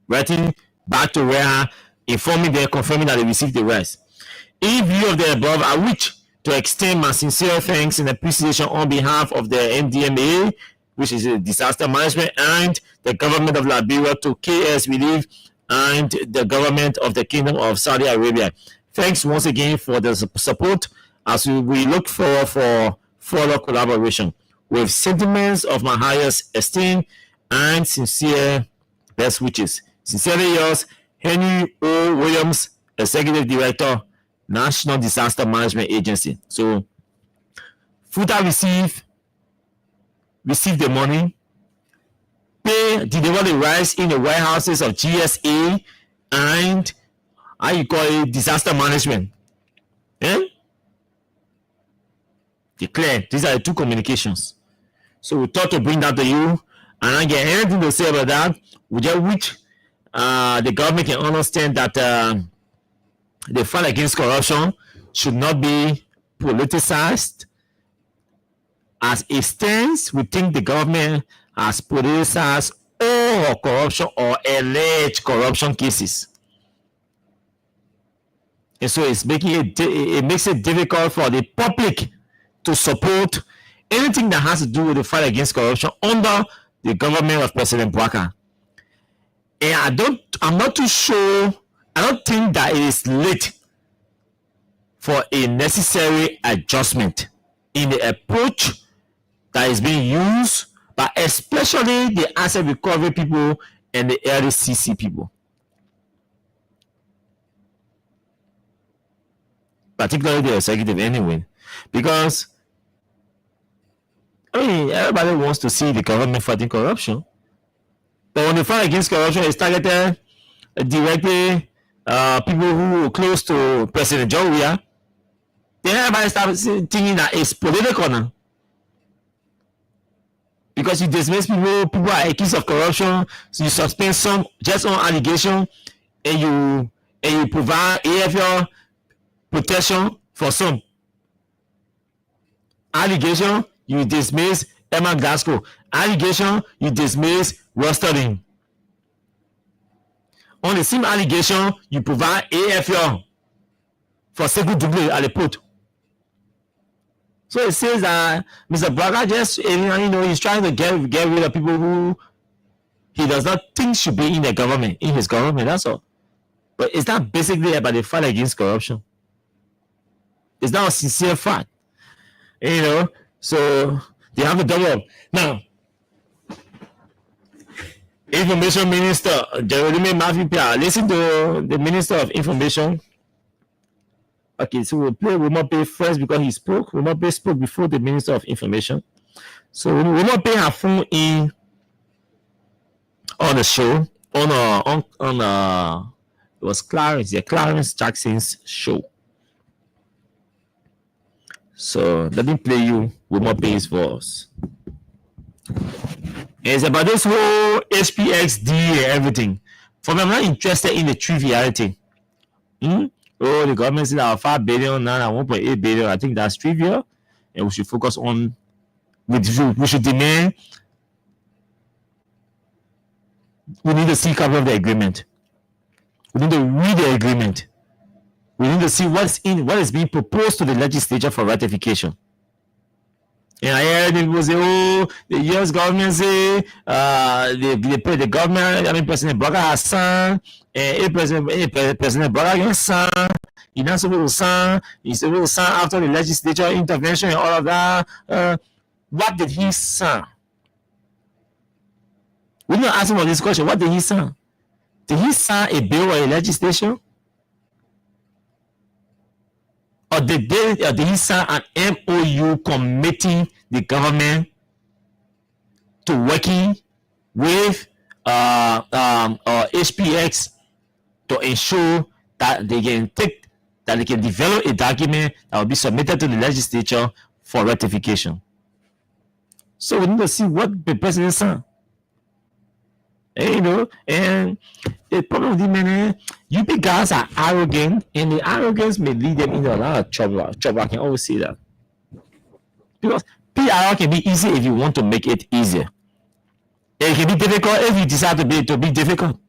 writing back to where informing them, confirming that they received the rice. In view of the above, I wish to extend my sincere thanks and appreciation on behalf of the MDMA, which is the disaster management, and the government of Liberia to KS Relief and the government of the Kingdom of Saudi Arabia. Thanks once again for the support as we look forward for further collaboration. With sentiments of my highest esteem and sincere best wishes. Sincerely yours, Henry O. Williams, Executive Director, National Disaster Management Agency. So, FUTA receive the money, deliver the rice in the warehouses of GSA and how you call it, disaster management. Declare. These are the two communications. So we thought to bring that to you, and I get anything to say about that. We just wish the government can understand that the fight against corruption should not be politicized. As it stands, we think the government has politicized all corruption or alleged corruption cases. And so it makes it difficult for the public to support anything that has to do with the fight against corruption under the government of President Bouaka. And I'm not too sure, I don't think that it is late for a necessary adjustment in the approach that is being used by especially the asset recovery people and the LDCC people. Particularly the executive anyway. Because everybody wants to see the government fighting corruption. But when the fight against corruption is targeted directly people who are close to President Joria, then everybody starts thinking that it's political now. Because you dismiss people are accused of corruption, so you suspend some just on allegation, and you provide AFL protection for some. Allegation, you dismiss Emma Glasgow. Allegation, you dismiss Rostering. On the same allegation, you provide AFL for second degree at the put. So it says that Mr. Bouaka just, he's trying to get rid of people who he does not think should be in the government, in his government, that's all. But it's not basically about the fight against corruption. It's not a sincere fight. So they have to double up. Now, Information Minister Jeremy Matthew Pia, listen to the Minister of Information. Okay, so we'll play Womope first because he spoke. Womope spoke before the Minister of Information. So Womope have phone in on the show, it was Clarence Jackson's show. So let me play you Womope's voice. It's about this whole HPXD and everything. For me, I'm not interested in the triviality. Oh, the government said our 5 billion, now 1.8 billion. I think that's trivial. And we should focus on, we should demand, we need to see a copy of the agreement. We need to read the agreement. We need to see what is being proposed to the legislature for ratification. And I heard people say, the US government say, the government, President Bouaka has signed, and President Bouaka has signed, he's not supposed to sign, he's supposed to sign after the legislature intervention and all of that. What did he sign? We're not asking for this question. What did he sign? Did he sign a bill or a legislation? Or did he sign an MOU committing the government to working with HPX to ensure that they can develop a document that will be submitted to the legislature for ratification? So we need to see what the president signed. And the problem with the men, you guys are arrogant, and the arrogance may lead them into a lot of trouble. I can always see that. Because PR can be easy if you want to make it easier. It can be difficult if you decide to be difficult.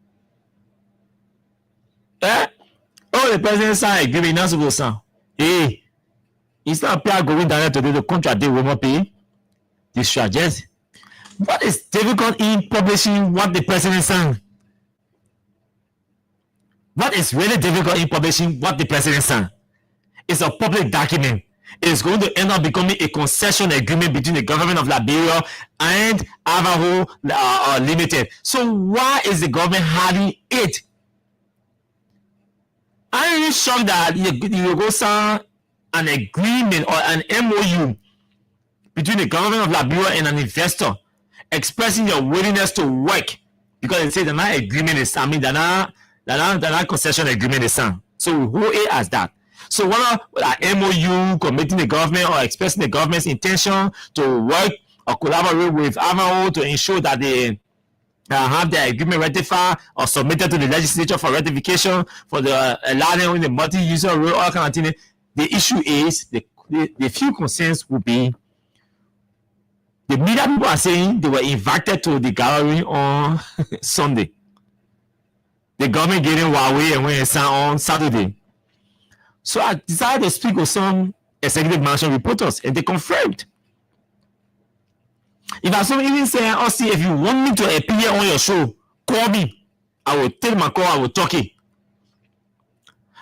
The president signed agreement, not supposed to sign. Hey, it's not PR going down there to do the contradict Womope. The strategist. What is difficult in publishing what the president signed? What is really difficult in publishing what the president signed? It's a public document. It's going to end up becoming a concession agreement between the government of Liberia and Avaho Limited. So why is the government having it? I'm really shocked that you go sign an agreement or an MOU between the government of Liberia and an investor expressing your willingness to work, because they say they're not agreement is, I mean, they're not concession agreement is signed. So who it as that? So whether an MOU committing the government or expressing the government's intention to work or collaborate with Avaho to ensure that they have their agreement ratified or submitted to the legislature for ratification for the allowing the multi-user rule, all kind of thing. The issue is the few concerns will be the media people are saying they were invited to the gallery on Sunday. The government getting Huawei and when it's on Saturday. So I decided to speak with some executive mansion reporters, and they confirmed. If I saw even say, oh, see, if you want me to appear on your show, call me. I will take my call, I will talk it.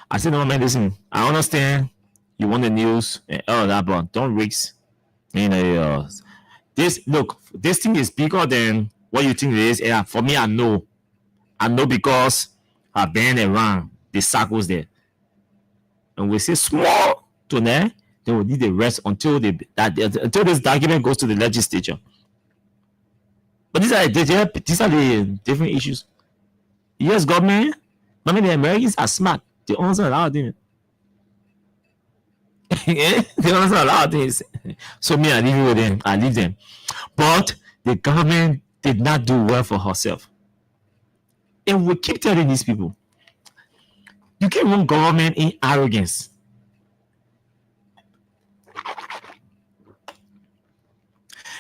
I said, no, man, listen, I understand you want the news and all that, but don't risk. You know, this thing is bigger than what you think it is. And for me, I know because I've been around the circles there. And we say small to them, they will need the rest until this document goes to the legislature. But these are the different issues. U.S. government, I mean, the Americans are smart. They answer a lot of things. They answer a lot of things. So me, I leave with them. I leave them. But the government did not do well for herself. And we keep telling these people, you can run government in arrogance.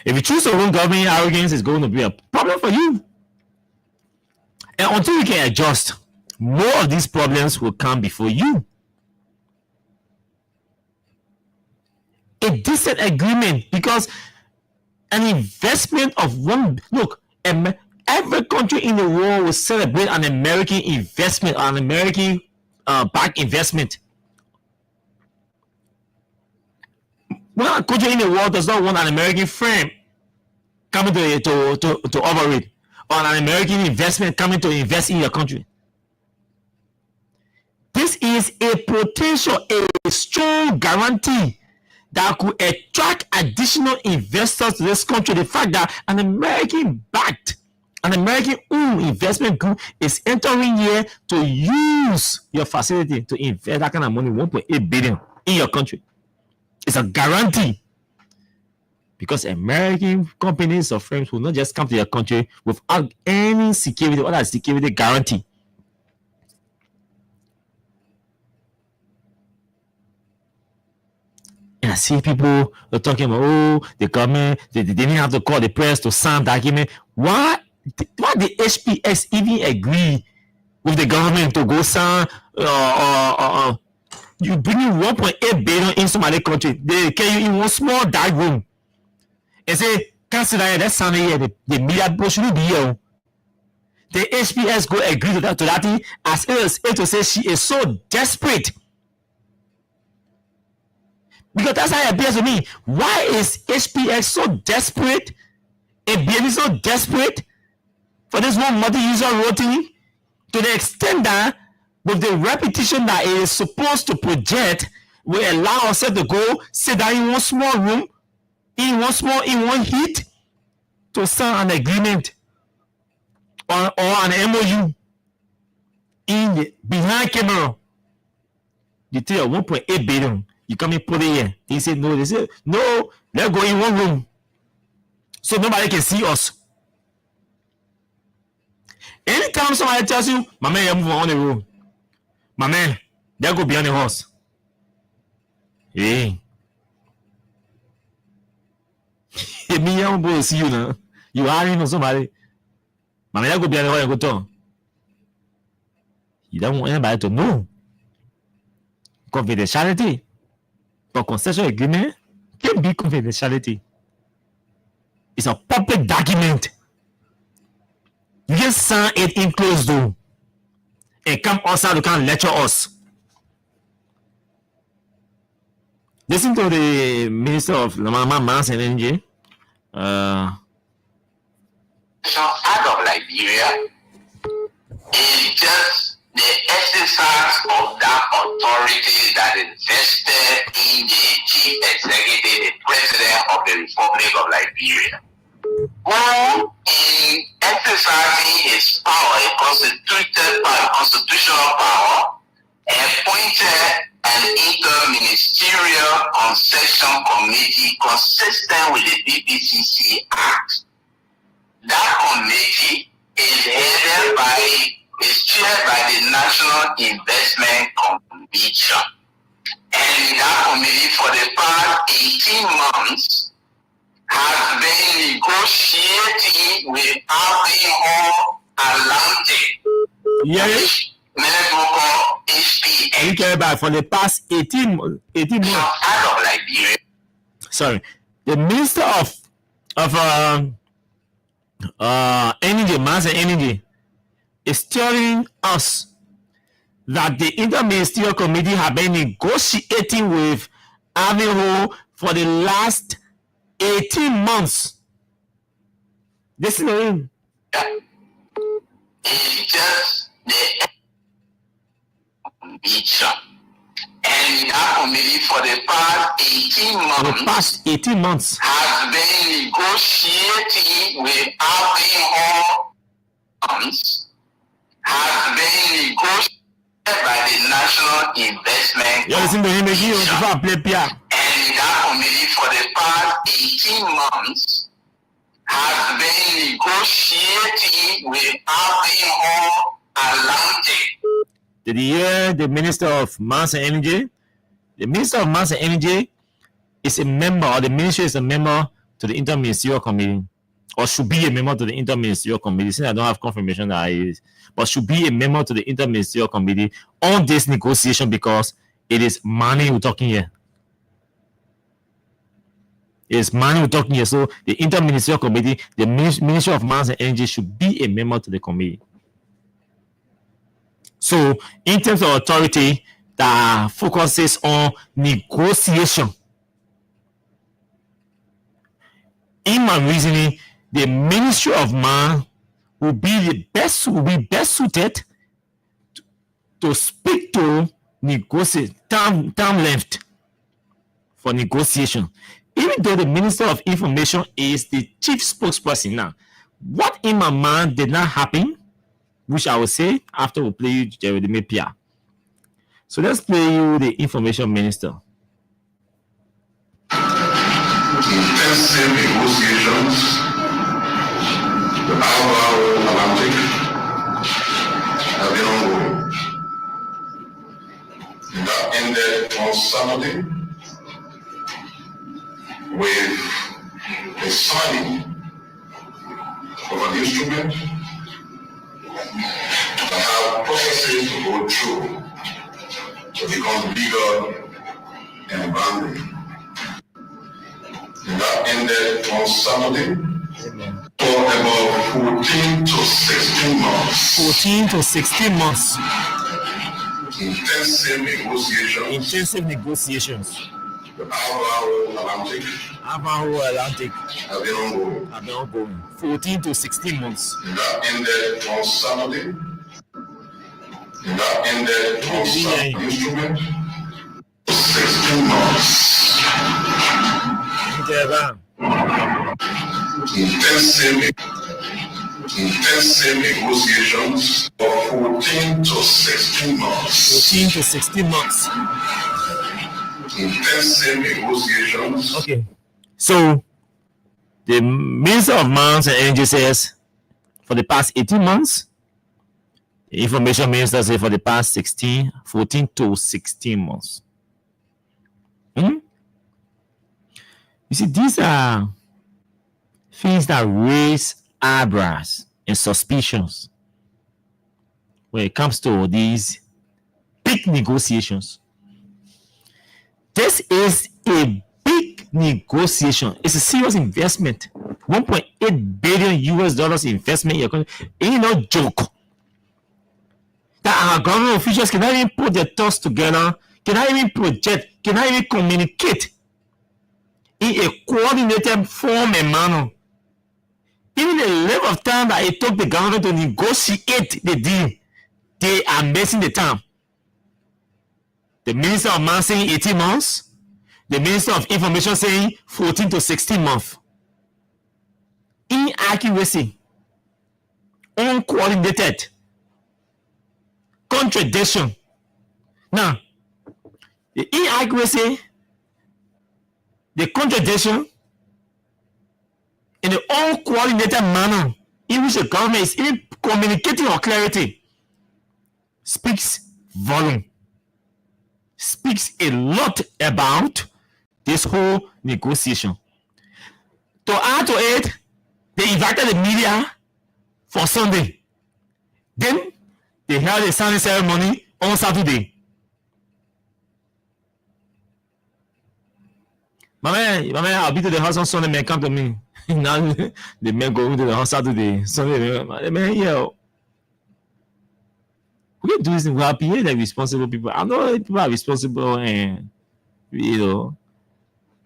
If you choose to run government in arrogance, it's going to be a problem for you. And until you can adjust, more of these problems will come before you. A decent agreement, because an investment of every country in the world will celebrate an American investment, an American back investment. Well, a country in the world does not want an American firm coming to operate, or an American investment coming to invest in your country. This is a potential, a strong guarantee that could attract additional investors to this country. The fact that an American-backed, an American-owned investment group is entering here to use your facility to invest that kind of money, 1.8 billion in your country. It's a guarantee. Because American companies or firms will not just come to your country without any security, or that security guarantee. And I see people are talking about, the government, they didn't have to call the press to sign document. Why did HPS even agree with the government to go sign? You bring in 1.8 billion in some other country. They carry you in one small dark room and say, can't sit down, that's Sunday here. The media people shouldn't be here. The HPS go agree to that thing, as it to say she is so desperate. Because that's how it appears to me. Why is HPS so desperate? And BNB so desperate for this one multi-user routine, to the extent that with the repetition that it is supposed to project, we allow ourselves to go sit down in one small room, in one heat, to sign an agreement or an MOU behind camera. You tell 1.8 billion, you come and put it here. He said no. They said no, let's go in one room so nobody can see us. Anytime somebody tells you, my man, you move on the road. My man, they go behind the horse. Hey. Me, I'm going to see you now. You hiring for somebody. My man, they go behind the horse and go talk. You don't want anybody to know. Confidentiality. But concession agreement can be confidentiality. It's a public document. You can sign it in closed door and come outside to come lecture us. Listen to the Minister of Mines and Energy. Out of Liberia is just the exercise of that authority that invested in the chief executive, the president of the Republic of Liberia, who in exercising his power, a constitutional power, appointed an interministerial concession committee consistent with the BPCC Act. That committee is chaired by the National Investment Commission. And that committee for the past 18 months has been negotiating with African Atlantic. Yes. Okay, but for the past 18 months. Out of Liberia. Sorry. The Minister of Energy, Mines and Energy, is telling us that the Interministerial Committee have been negotiating with Aviho for the last 18 months. Listen to him. It's just the commission. And that committee for the past 18 months. For the past 18 months. Has been negotiating with African has been negotiated by the National Investment You listen to him again before I play Pia. And that committee for the past 18 months has been negotiating with African Atlantic. Did you hear the Minister of Mines and Energy? The Minister of Mines and Energy is a member, or the ministry is a member to the Interministerial Committee, or should be a member to the Interministerial Committee. Since I don't have confirmation that he is, but should be a member to the Interministerial Committee on this negotiation because it is money we're talking here. It's money we're talking here. So the Interministerial Committee, the Ministry of Mines and Energy should be a member to the committee. So in terms of authority that focuses on negotiation, in my reasoning, the Ministry of Mines will be best suited to speak to negotiate time left for negotiation. Even though the Minister of Information is the chief spokesperson now, what in my mind did not happen, which I will say after we play you Jeremy Pia. So let's play you the Information Minister. Intensive negotiations with African Atlantic have been ongoing. That ended on Saturday with the signing of an instrument that have processes to go through to become legal and binding. That ended on Saturday for about 14 to 16 months. 14 to 16 months. Intensive negotiations. The Abajo Atlantic have been ongoing. 14 to 16 months. That ended on Saturday. That ended on Saturday. Instrument. 16 months. Intensive negotiations for 14 to 16 months. 14 to 16 months. Intensive negotiations. Okay. So the Minister of Mines and Energy says for the past 18 months, the Information Minister says for the past 14 to 16 months. You see, these are things that raise eyebrows and suspicions when it comes to these big negotiations. This is a big negotiation. It's a serious investment. 1.8 billion US dollars investment. It ain't no joke. That our government officials cannot even put their thoughts together, cannot even project, cannot even communicate in a coordinated form and manner. Even the length of time that it took the government to negotiate the deal, they are missing the time. The Minister of Mines saying 18 months, the Minister of Information saying 14 to 16 months. Inaccuracy, uncoordinated, contradiction. Now, the inaccuracy, the contradiction, in the uncoordinated manner in which the government is even communicating or clarity speaks volume, speaks a lot about this whole negotiation. To add to it, they invited the media for Sunday. Then they held a signing ceremony on Saturday. My man, I'll be to the house on Sunday, man, come to me. Now the men go to the house Saturday. Sunday, the man, yeah. We do this, we are being like responsible people. I know people are responsible and, you know,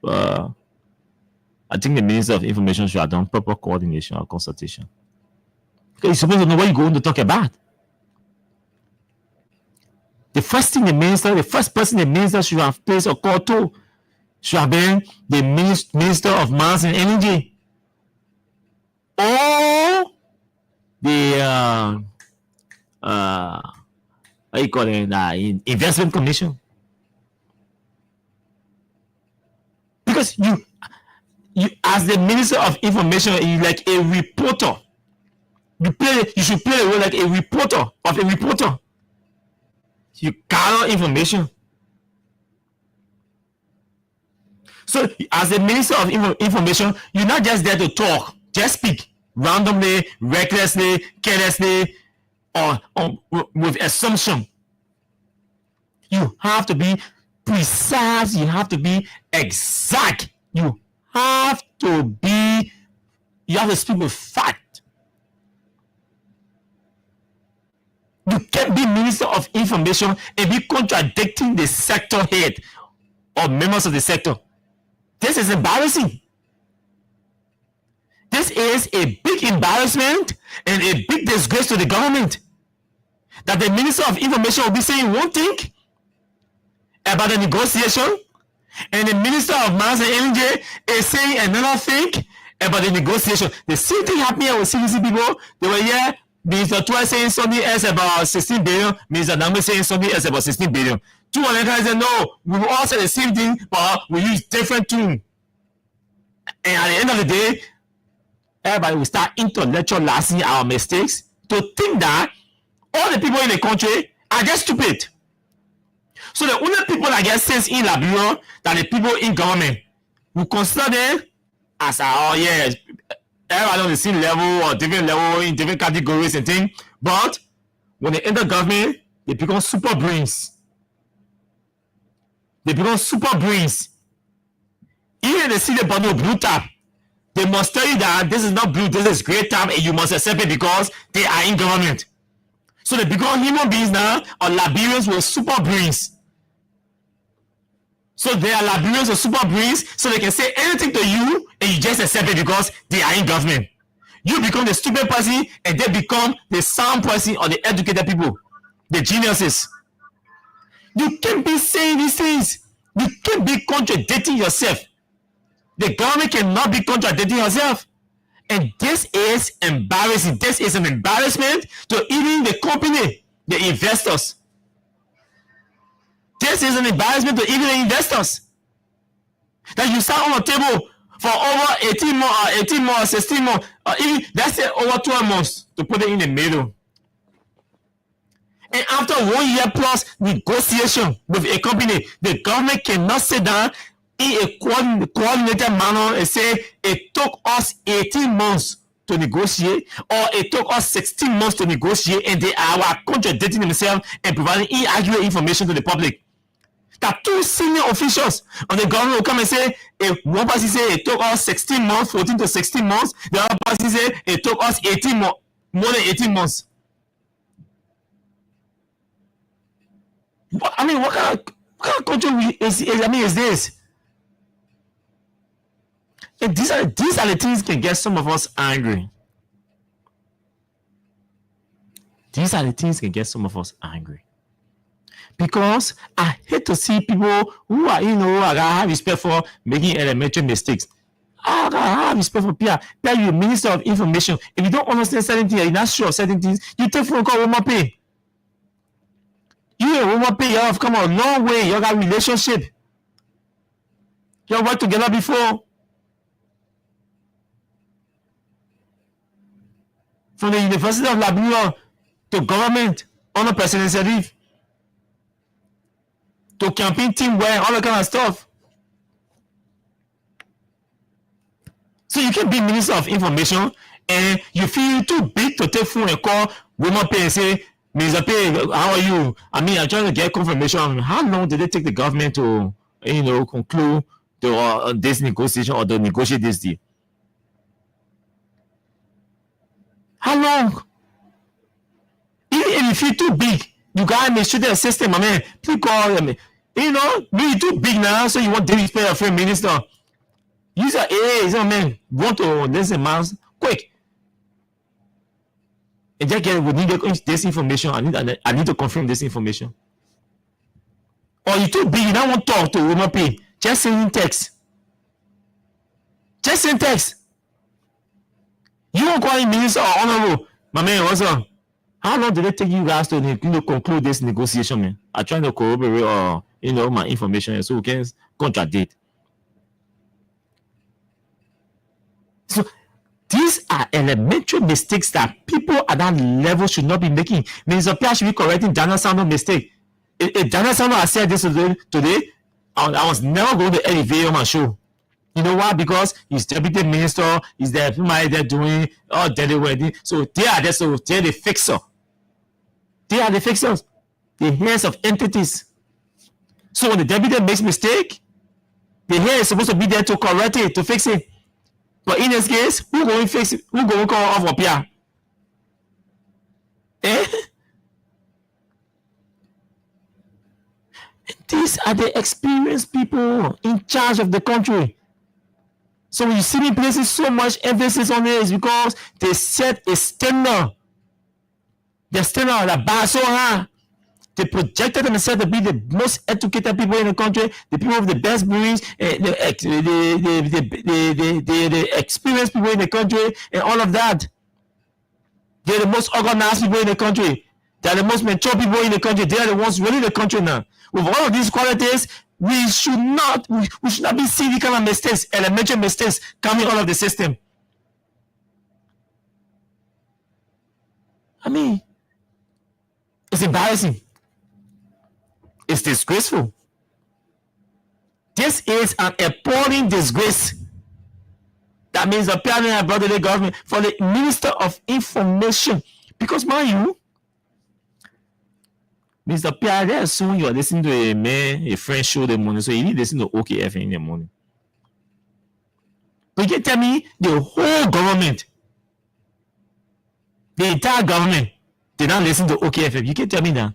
but I think the Minister of Information should have done proper coordination or consultation. Because you're supposed to know what you're going to talk about. The first thing the first person the minister should have placed a call to should have been the Minister of Mines and Energy. Or the what you call it, investment commission. Because you as the Minister of Information, you like a reporter. You should play the role like a reporter of a reporter. You gather information. So as the Minister of Information, you're not just there to talk, just speak randomly, recklessly, carelessly, or with assumption. You have to be precise. You have to be exact. You have to speak with fact. You can't be Minister of Information and be contradicting the sector head or members of the sector. This is embarrassing. This is a big embarrassment and a big disgrace to the government. That the Minister of Information will be saying one thing about the negotiation, and the Minister of Mines and Energy is saying another thing about the negotiation. The same thing happened here with CDC people. They were here, Minister Twice saying something else about 16 billion, Minister Nambe saying something else about 16 billion. Two of them said, no, we will all say the same thing, but we use different tune. And at the end of the day, everybody will start intellectualizing our mistakes to think that all the people in the country are just stupid. So the only people that get sense in Liberia that the people in government will consider them as everybody on the same level or different level in different categories and things. But when they enter government, they become super brains. They become super brains. Even they see the bottle of blue tap, they must tell you that this is not blue, this is grey tap, and you must accept it because they are in government. So they become human beings now, or Liberians with super brains. So they are Liberians with super brains, so they can say anything to you, and you just accept it because they are in government. You become the stupid person, and they become the sound person or the educated people, the geniuses. You can't be saying these things. You can't be contradicting yourself. The government cannot be contradicting yourself. And this is embarrassing. This is an embarrassment to even the company, the investors. This is an embarrassment to even the investors. That you sat on the table for over 18 months, 16 months, or even, let's say over 12 months to put it in the middle. And after 1 year plus negotiation with a company, the government cannot sit down in a coordinated manner and say it took us 18 months to negotiate, or it took us 16 months to negotiate, and they are contradicting themselves and providing inaccurate information to the public. That two senior officials of the government will come and say, if one person say it took us 16 months, 14 to 16 months, the other person say it took us 18 months, more than 18 months. I mean, what kind of What kind of country is this? And these are the things that can get some of us angry. These are the things that can get some of us angry. Because I hate to see people who are, I have respect for making elementary mistakes. I have respect for Pierre. Pierre, you're Minister of Information. If you don't understand certain things, you're not sure of certain things, you take phone call woman pay. You and woman pay, you have come a long way. You got a relationship. You worked together before. From the University of Liberia to government, on a presidential leave, to campaign team wear, all that kind of stuff. So you can be Minister of Information and you feel too big to take phone and call woman pay and say, Mr. Pay, how are you? I mean, I'm trying to get confirmation. How long did it take the government to, conclude this negotiation or to negotiate this deal? How long? Even if you feel too big, you gotta make sure the system, I mean, please call them. Maybe too big now, so you want to disrespect your friend minister. Use your man, want to listen, man, quick. And just get, we need this information. I need to confirm this information. Or you too big, you don't want to talk to woman pay. Just send in text. Just send text. You won't call him minister or honorable. My man, what's up? How long did it take you guys to conclude this negotiation, man? I'm trying to corroborate my information so we can contradict. So these are elementary mistakes that people at that level should not be making. Minister Pierre should be correcting Daniel Sano's mistake. If Daniel Sano had said this today, I was never going to elevate on my show. You know why? Because he's deputy minister, he's there, they're doing all daily wedding. So they are there, so they're the fixer. They are the fixers, the heads of entities. So when the deputy makes mistake, the head is supposed to be there to correct it, to fix it. But in this case, who going to fix it? Who going to call off up here? These are the experienced people in charge of the country. So when you see me placing so much emphasis on this, because they set a standard. The standard that bar so high. They projected themselves to be the most educated people in the country, the people with the best brains, the experienced people in the country, and all of that. They're the most organized people in the country. They're the most mature people in the country. They are the ones running the country now. With all of these qualities, we should not be seeing the kind of mistakes, elementary mistakes coming out of the system. I mean, it's embarrassing. It's disgraceful. This is an appalling disgrace. That means the parliament and brotherly government for the Minister of Information. Because, mind you, Mr. Pierre, there soon you are listening to a friend show the morning, so you need to listen to OKF in the morning. But you can tell me the whole government, the entire government, they don't listen to OKFM. You can tell me that.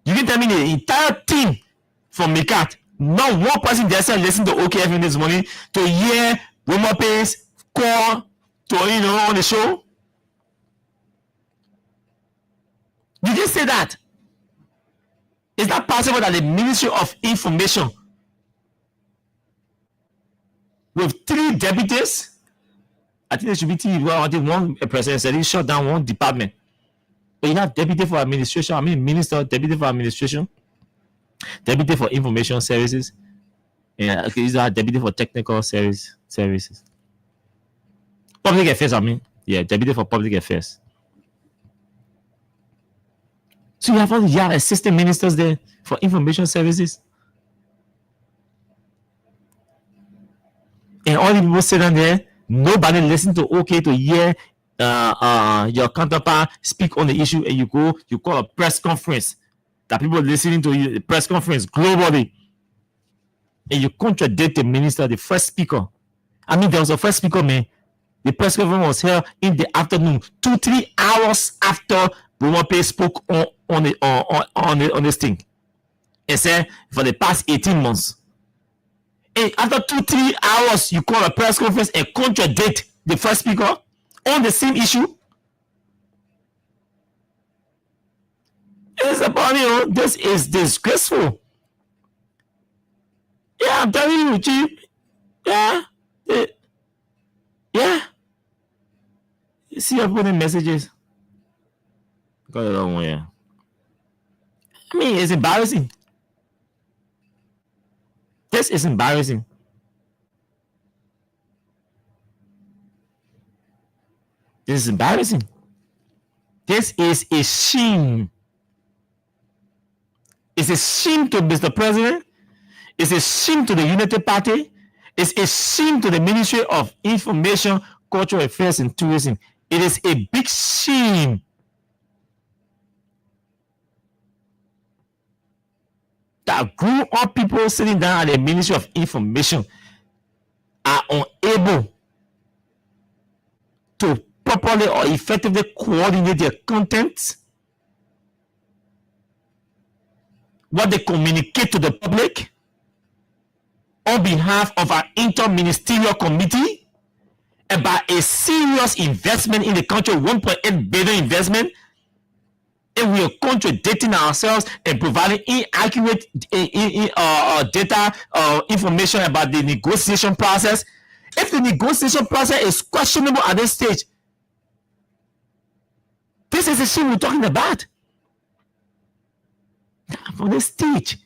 You can tell me the entire team from Mikat, not one person there said listen to OKFM this morning to hear Roma Pace call to on the show. Did you say that? Is that possible that the Ministry of Information with 3 deputies, I think there should be 3, well, I think one president said he shut down one department. But you have deputy for administration, minister, deputy for administration, deputy for information services, and these are deputy for technical services. Public affairs, deputy for public affairs. So you have all the assistant ministers there for information services. And all the people sitting there, nobody listen to to hear your counterpart speak on the issue, and you call a press conference that people listening to you, the press conference globally, and you contradict the minister, the first speaker. There was a first speaker, man. The press conference was held in the afternoon, 2-3 hours after Roma Pay spoke on this thing. and say for the past 18 months. And after 2-3 hours, you call a press conference and contradict the first speaker on the same issue. It's about, this is disgraceful. Yeah, I'm telling you, Chief. Yeah. Yeah. You see, I'm putting messages. Got it on where. I mean, it's embarrassing. This is embarrassing. This is embarrassing. This is a shame. It's a shame to Mr. President. It's a shame to the Unity Party. It's a shame to the Ministry of Information, Cultural Affairs and Tourism. It is a big shame. That grew up people sitting down at the Ministry of Information are unable to properly or effectively coordinate their content, what they communicate to the public on behalf of our inter-ministerial committee about a serious investment in the country, 1.8 billion investment, and we are contradicting ourselves and providing inaccurate data information about the negotiation process. If the negotiation process is questionable at this stage, this is the shit we're talking about. From this stage,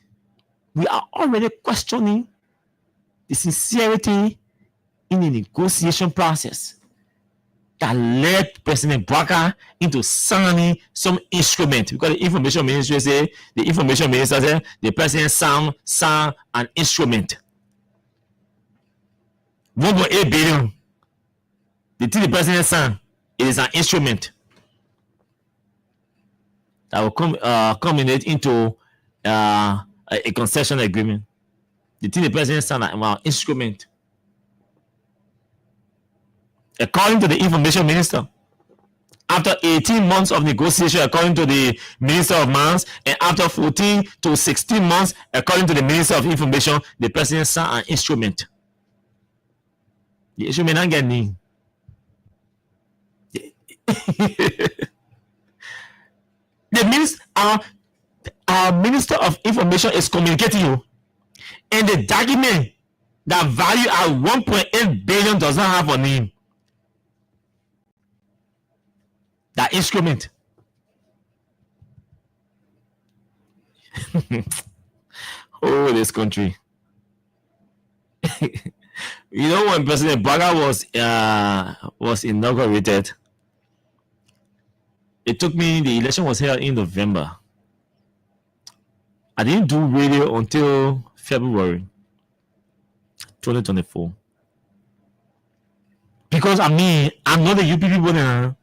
we are already questioning the sincerity in the negotiation process that led President Bwaka into signing some instrument. Because the information ministry say, the president signed an instrument. 1.8 billion. The thing the president signed, it is an instrument that will culminate into a concession agreement. The thing the president signed, an instrument. According to the information minister, after 18 months of negotiation, according to the Minister of Mines, and after 14 to 16 months, according to the Minister of Information, the president signed an instrument. The instrument not getting the minister, our Minister of Information is communicating you, and the document that value at 1.8 billion does not have a name. That instrument. Oh, this country. You know, when President Bwaka was inaugurated, it took me, the election was held in November. I didn't do radio until February 2024. Because I'm not a UP people now.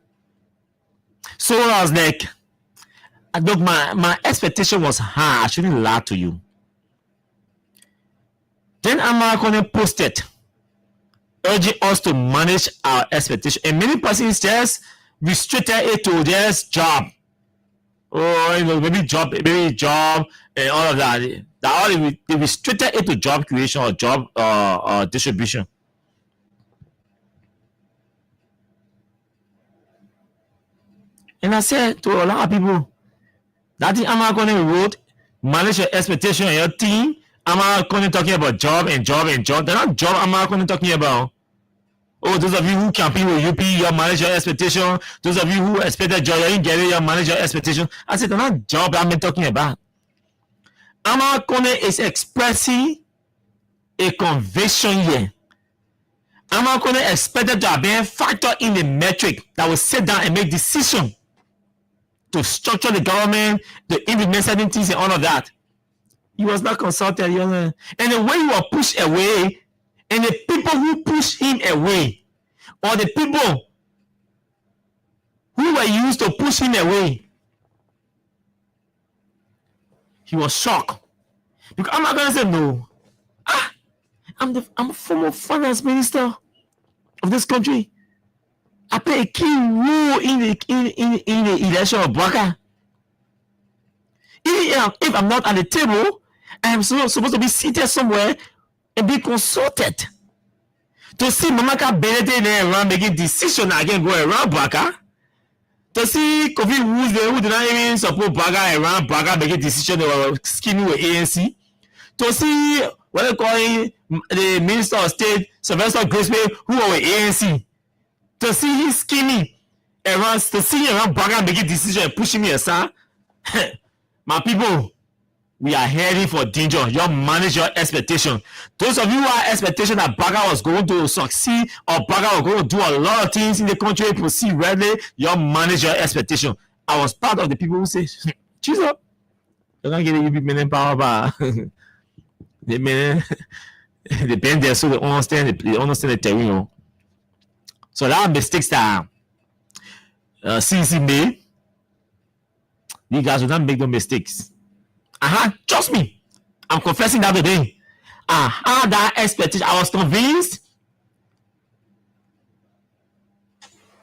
So I was like, look, my expectation was high. I shouldn't lie to you. Then American posted urging us to manage our expectation. And many persons just restricted it to just job. Or maybe job and all of that. They restricted it to job creation or job distribution. And I said to a lot of people, that thing American wrote, manage your expectation and your team. American talking about job and job and job. They're not job American talking about. Oh, those of you who compete with UP, you manage your expectation. Those of you who expected job, you didn't get it, you manage your expectation. I said, they're not job I'm talking about. American is expressing a conviction here. American expected to have been factored in the metric that will sit down and make decision to structure the government, to implement certain things and all of that. He was not consulted, and the way he was pushed away, and the people who pushed him away, or the people who were used to push him away, he was shocked. Because I'm not gonna say no. I'm a former finance minister of this country. I play a key role in the election of Bwaka. If I'm not at the table, I am supposed to be seated somewhere and be consulted. To see Mamaka Benedict around making decisions again go around Baka. To see Kofi who did not even support Baka around Baka making decisions they were scheming with ANC. To see what they call the Minister of State, Sylvester Graceway, who were with ANC. To see him scheming around, to see around Baka making decisions and pushing me aside. My people, we are heading for danger. You manage your expectation. Those of you who are expectation that Baka was going to succeed or Baka was going to do a lot of things in the country, proceed readily, you manage your expectation. I was part of the people who say, choose up. You can't get a UP in power, but they bend there so they understand the terrain. So there are mistakes that CC made. You guys will not make those mistakes. Trust me. I'm confessing that today. I had that expectation. I was convinced.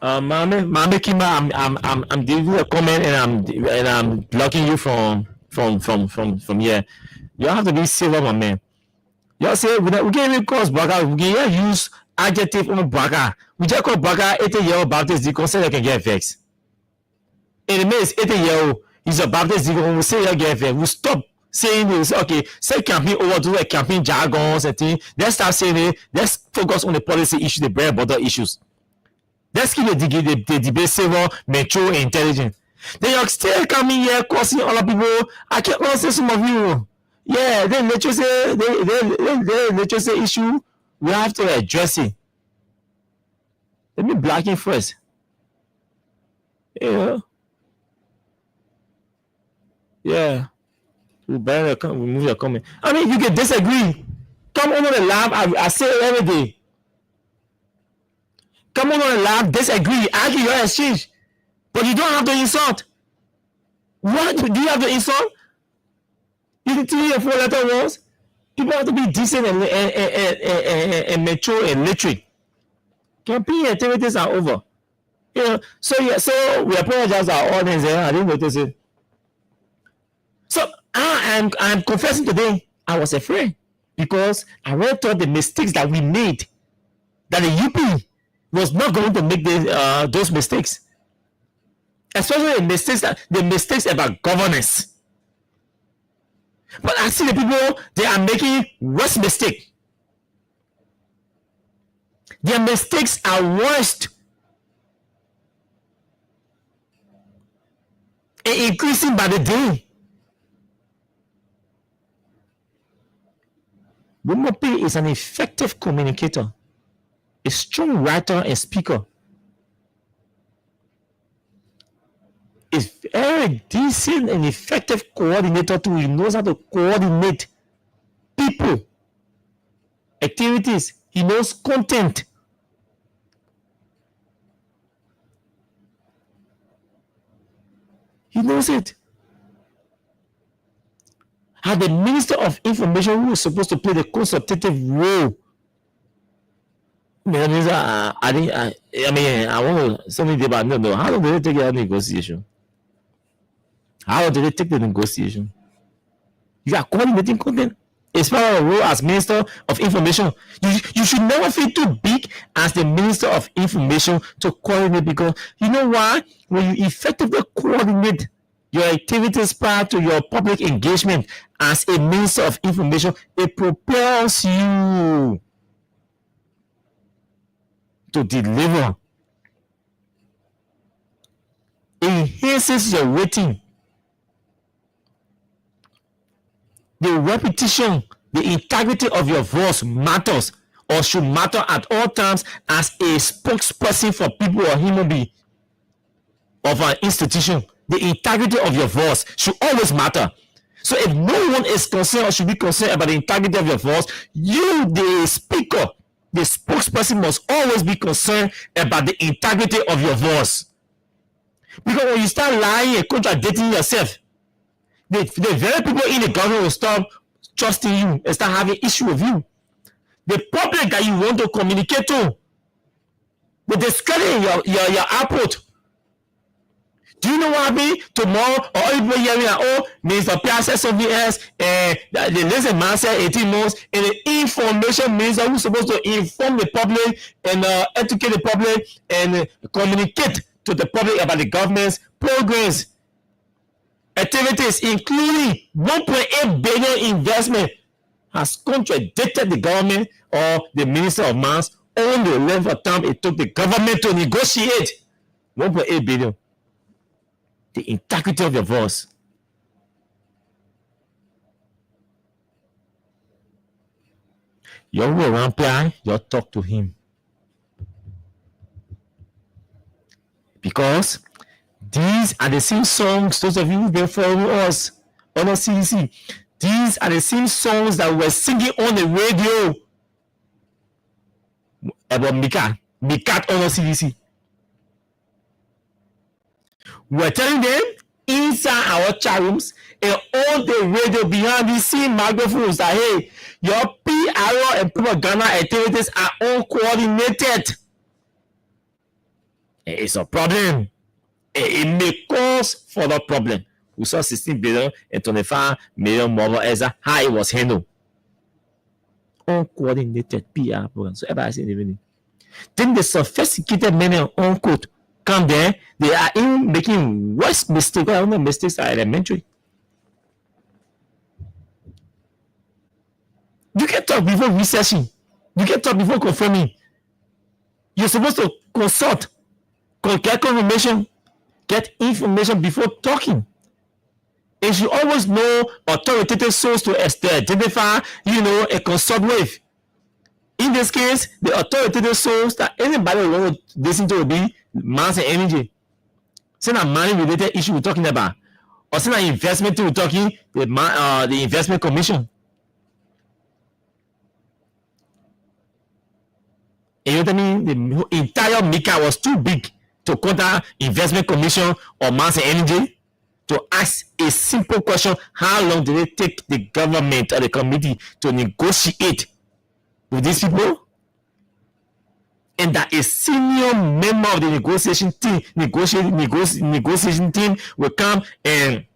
Mama Kima, I'm giving you a comment and I'm blocking you from here. You have to be civil, my man. You say we can't even cause Baka. We can use adjective on Baka. We just call Baka 80-year-old Baptist. The concept can get vexed. It means 80-year-old. He's a Baptist. When we say again, we stop saying this. Okay, say campaign over to the campaign jargons and things. Let's start saying it. Let's focus on the policy issue, the bread and butter issues. Let's keep the debate civil, mature, intelligent. Then you're still coming here causing all the people. I can't understand some of you. Yeah, then let's just say issue. We have to address it. Let me black it first. Yeah. We better remove your comment. I mean, you can disagree. Come on the lab. I say it every day. Come on the lab, disagree, argue your exchange. But you don't have to insult. What? Do you have to insult? You can 3 or 4 letter words. People have to be decent and mature and literate. Campaign activities are over. So we apologize to our audience there. I didn't notice it. So I'm confessing today, I was afraid because I really thought the mistakes that we made, that the UP was not going to make those mistakes, especially the mistakes about governance. But I see the people, they are making worse mistakes. Their mistakes are worst and increasing by the day. Bumopi is an effective communicator, a strong writer and speaker. Is very decent and effective coordinator too. He knows how to coordinate people, activities. He knows content. He knows it. As the Minister of Information, who is supposed to play the consultative role, I want to something about no. How did they take that negotiation? How did they take the negotiation? You are coordinating content. It's part of the role as Minister of Information. You should never feel too big as the Minister of Information to coordinate, because you know why? When you effectively coordinate your activities prior to your public engagement as a Minister of Information, it propels you to deliver. It enhances your rating. The repetition, the integrity of your voice matters, or should matter at all times as a spokesperson for people or human being of an institution. The integrity of your voice should always matter. So if no one is concerned or should be concerned about the integrity of your voice, you, the speaker, the spokesperson, must always be concerned about the integrity of your voice. Because when you start lying and contradicting yourself, the very people in the government will stop trusting you and start having issue with you. The public that you want to communicate to will discredit your output. Do you know what happened tomorrow? Or everybody hearing that, oh, Minister Pierre said something else, and the listen man said 18 months, and the information minister who's supposed to inform the public and educate the public and communicate to the public about the government's programs, activities, including 1.8 billion investment, has contradicted the government or the Minister of Mines on the length of time it took the government to negotiate 1.8 billion. The integrity of your voice. You will around plan, you talk to him. Because these are the same songs, those of you who've been following us on the CDC, these are the same songs that we're singing on the radio about Mikat on the CDC. We're telling them inside our chat rooms and on the radio behind these same microphones that, hey, your PR and propaganda activities are uncoordinated. It's a problem. It may cause further problem. We saw 16 billion and 25 million mobile as how it was handled. Uncoordinated PR program. So everybody see the evening. Then the sophisticated men and unquote come there, they are in making worse mistakes. I don't know, mistakes are elementary. You can talk before researching. You can talk before confirming. You're supposed to consult, get confirmation, get information before talking. And you always know authoritative source to identify, a consult with. In this case, the authoritative source that anybody will want to listen to will be Mass and Energy. It's not money related issue we're talking about. Or it's not investment we're talking, the investment commission. And you know what I mean? The entire Mika was too big to contact investment commission or Mass and Energy to ask a simple question: how long did it take the government or the committee to negotiate with these people? And that a senior member of the negotiation team will come and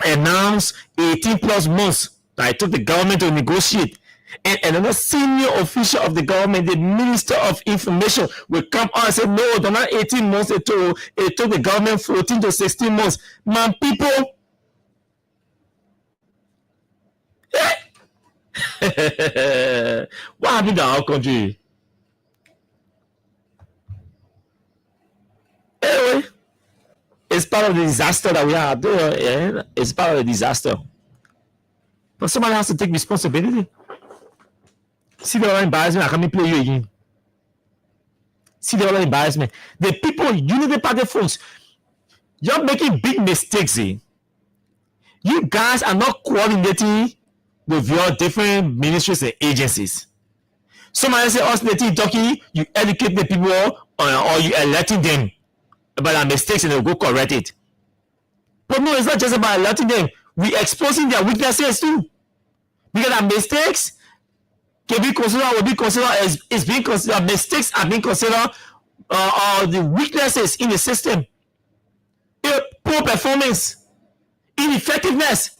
announce 18 plus months that it took the government to negotiate. And another senior official of the government, the Minister of Information, will come out and say, no, they're not 18 months. It took the government 14 to 16 months. Man, people. What happened to our country? Anyway, it's part of the disaster that we are doing. Yeah? It's part of the disaster. But somebody has to take responsibility. See the other embarrassment, I can't play you again. See the other embarrassment. The people, Unity Party folks, you're making big mistakes. Eh? You guys are not coordinating with your different ministries and agencies. Somebody say, us talking, you educate the people or you alerting them about their mistakes and they'll go correct it. But no, it's not just about alerting them. We're exposing their weaknesses too. Because our mistakes can be considered, will be considered as being considered, mistakes are being considered the weaknesses in the system. Poor performance, ineffectiveness.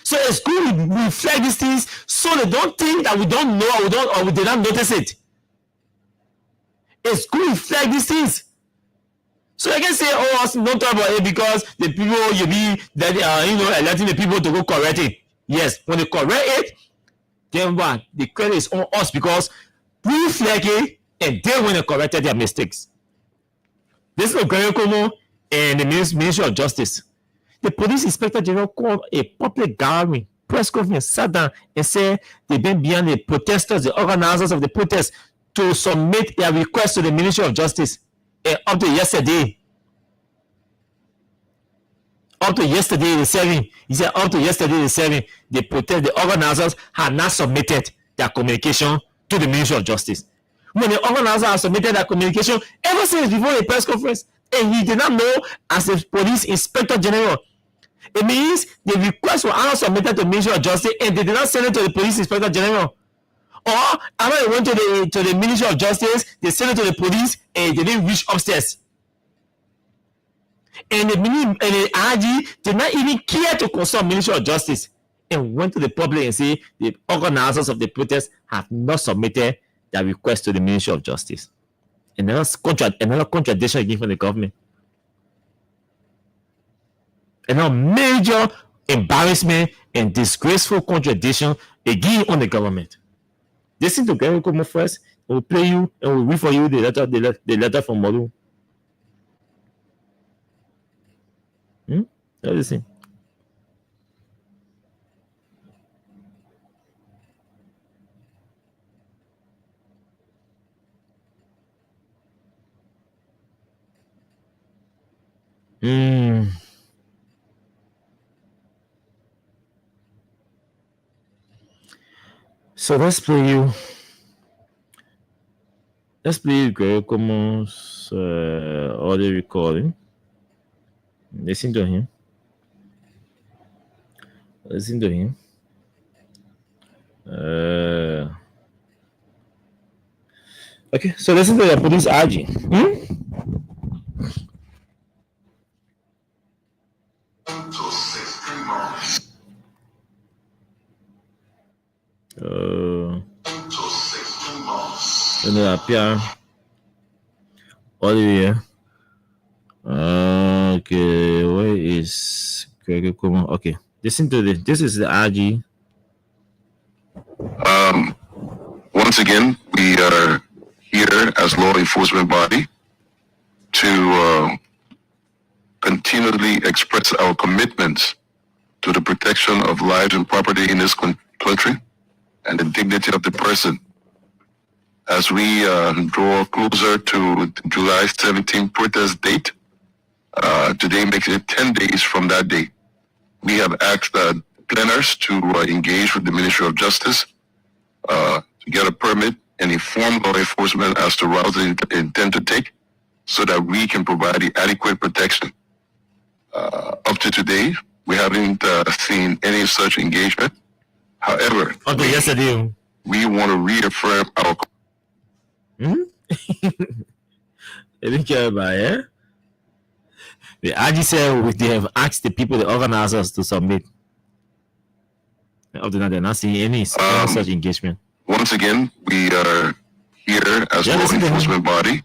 So it's good we reflect these things so they don't think that we don't know or we did not notice it. It's good to reflect these things. So I can say, oh, don't talk about it because the people you be that letting the people to go correct it. Yes, when they correct it, then what? The credit is on us because we reflect it and they when they corrected their mistakes. This is Gregory Como and the Ministry of Justice. The police inspector general called a public gathering, press conference, sat down and said they've been beyond the protesters, the organizers of the protest, to submit their request to the Ministry of Justice. And up to yesterday, the 7th, he said up to yesterday, the 7th, the organizers had not submitted their communication to the Ministry of Justice. When the organizers have submitted their communication ever since before the press conference, and he did not know as the police inspector general, it means the request was not submitted to the Ministry of Justice and they did not send it to the police inspector general. Or after they went to the Ministry of Justice, they sent it to the police and they didn't reach upstairs. And the RG did not even care to consult Ministry of Justice and went to the public and say the organizers of the protest have not submitted their request to the Ministry of Justice. Another contradiction again from the government. Another major embarrassment and disgraceful contradiction again on the government. Listen to Gary Komo first. We'll play you and we'll read for you the letter from Molu. Listen. So let's play you Gary Komo's audio recording. Listen to him. Okay, so listen to the police RG. Appear all the way. Okay, where is Gregor Como? Okay, listen to this. This is the RG. Once again, we are here as law enforcement body to continually express our commitments to the protection of lives and property in this country and the dignity of the person. As we draw closer to July 17th protest date, today makes it 10 days from that day. We have asked planners to engage with the Ministry of Justice to get a permit and inform law enforcement as to routes they intend to take so that we can provide the adequate protection. Up to today, we haven't seen any such engagement. However, we want to reaffirm our They didn't care about it. The RG said they have asked the people, the organizers, to submit. Up to now, they're not seeing any such engagement. Once again, we are here as law enforcement body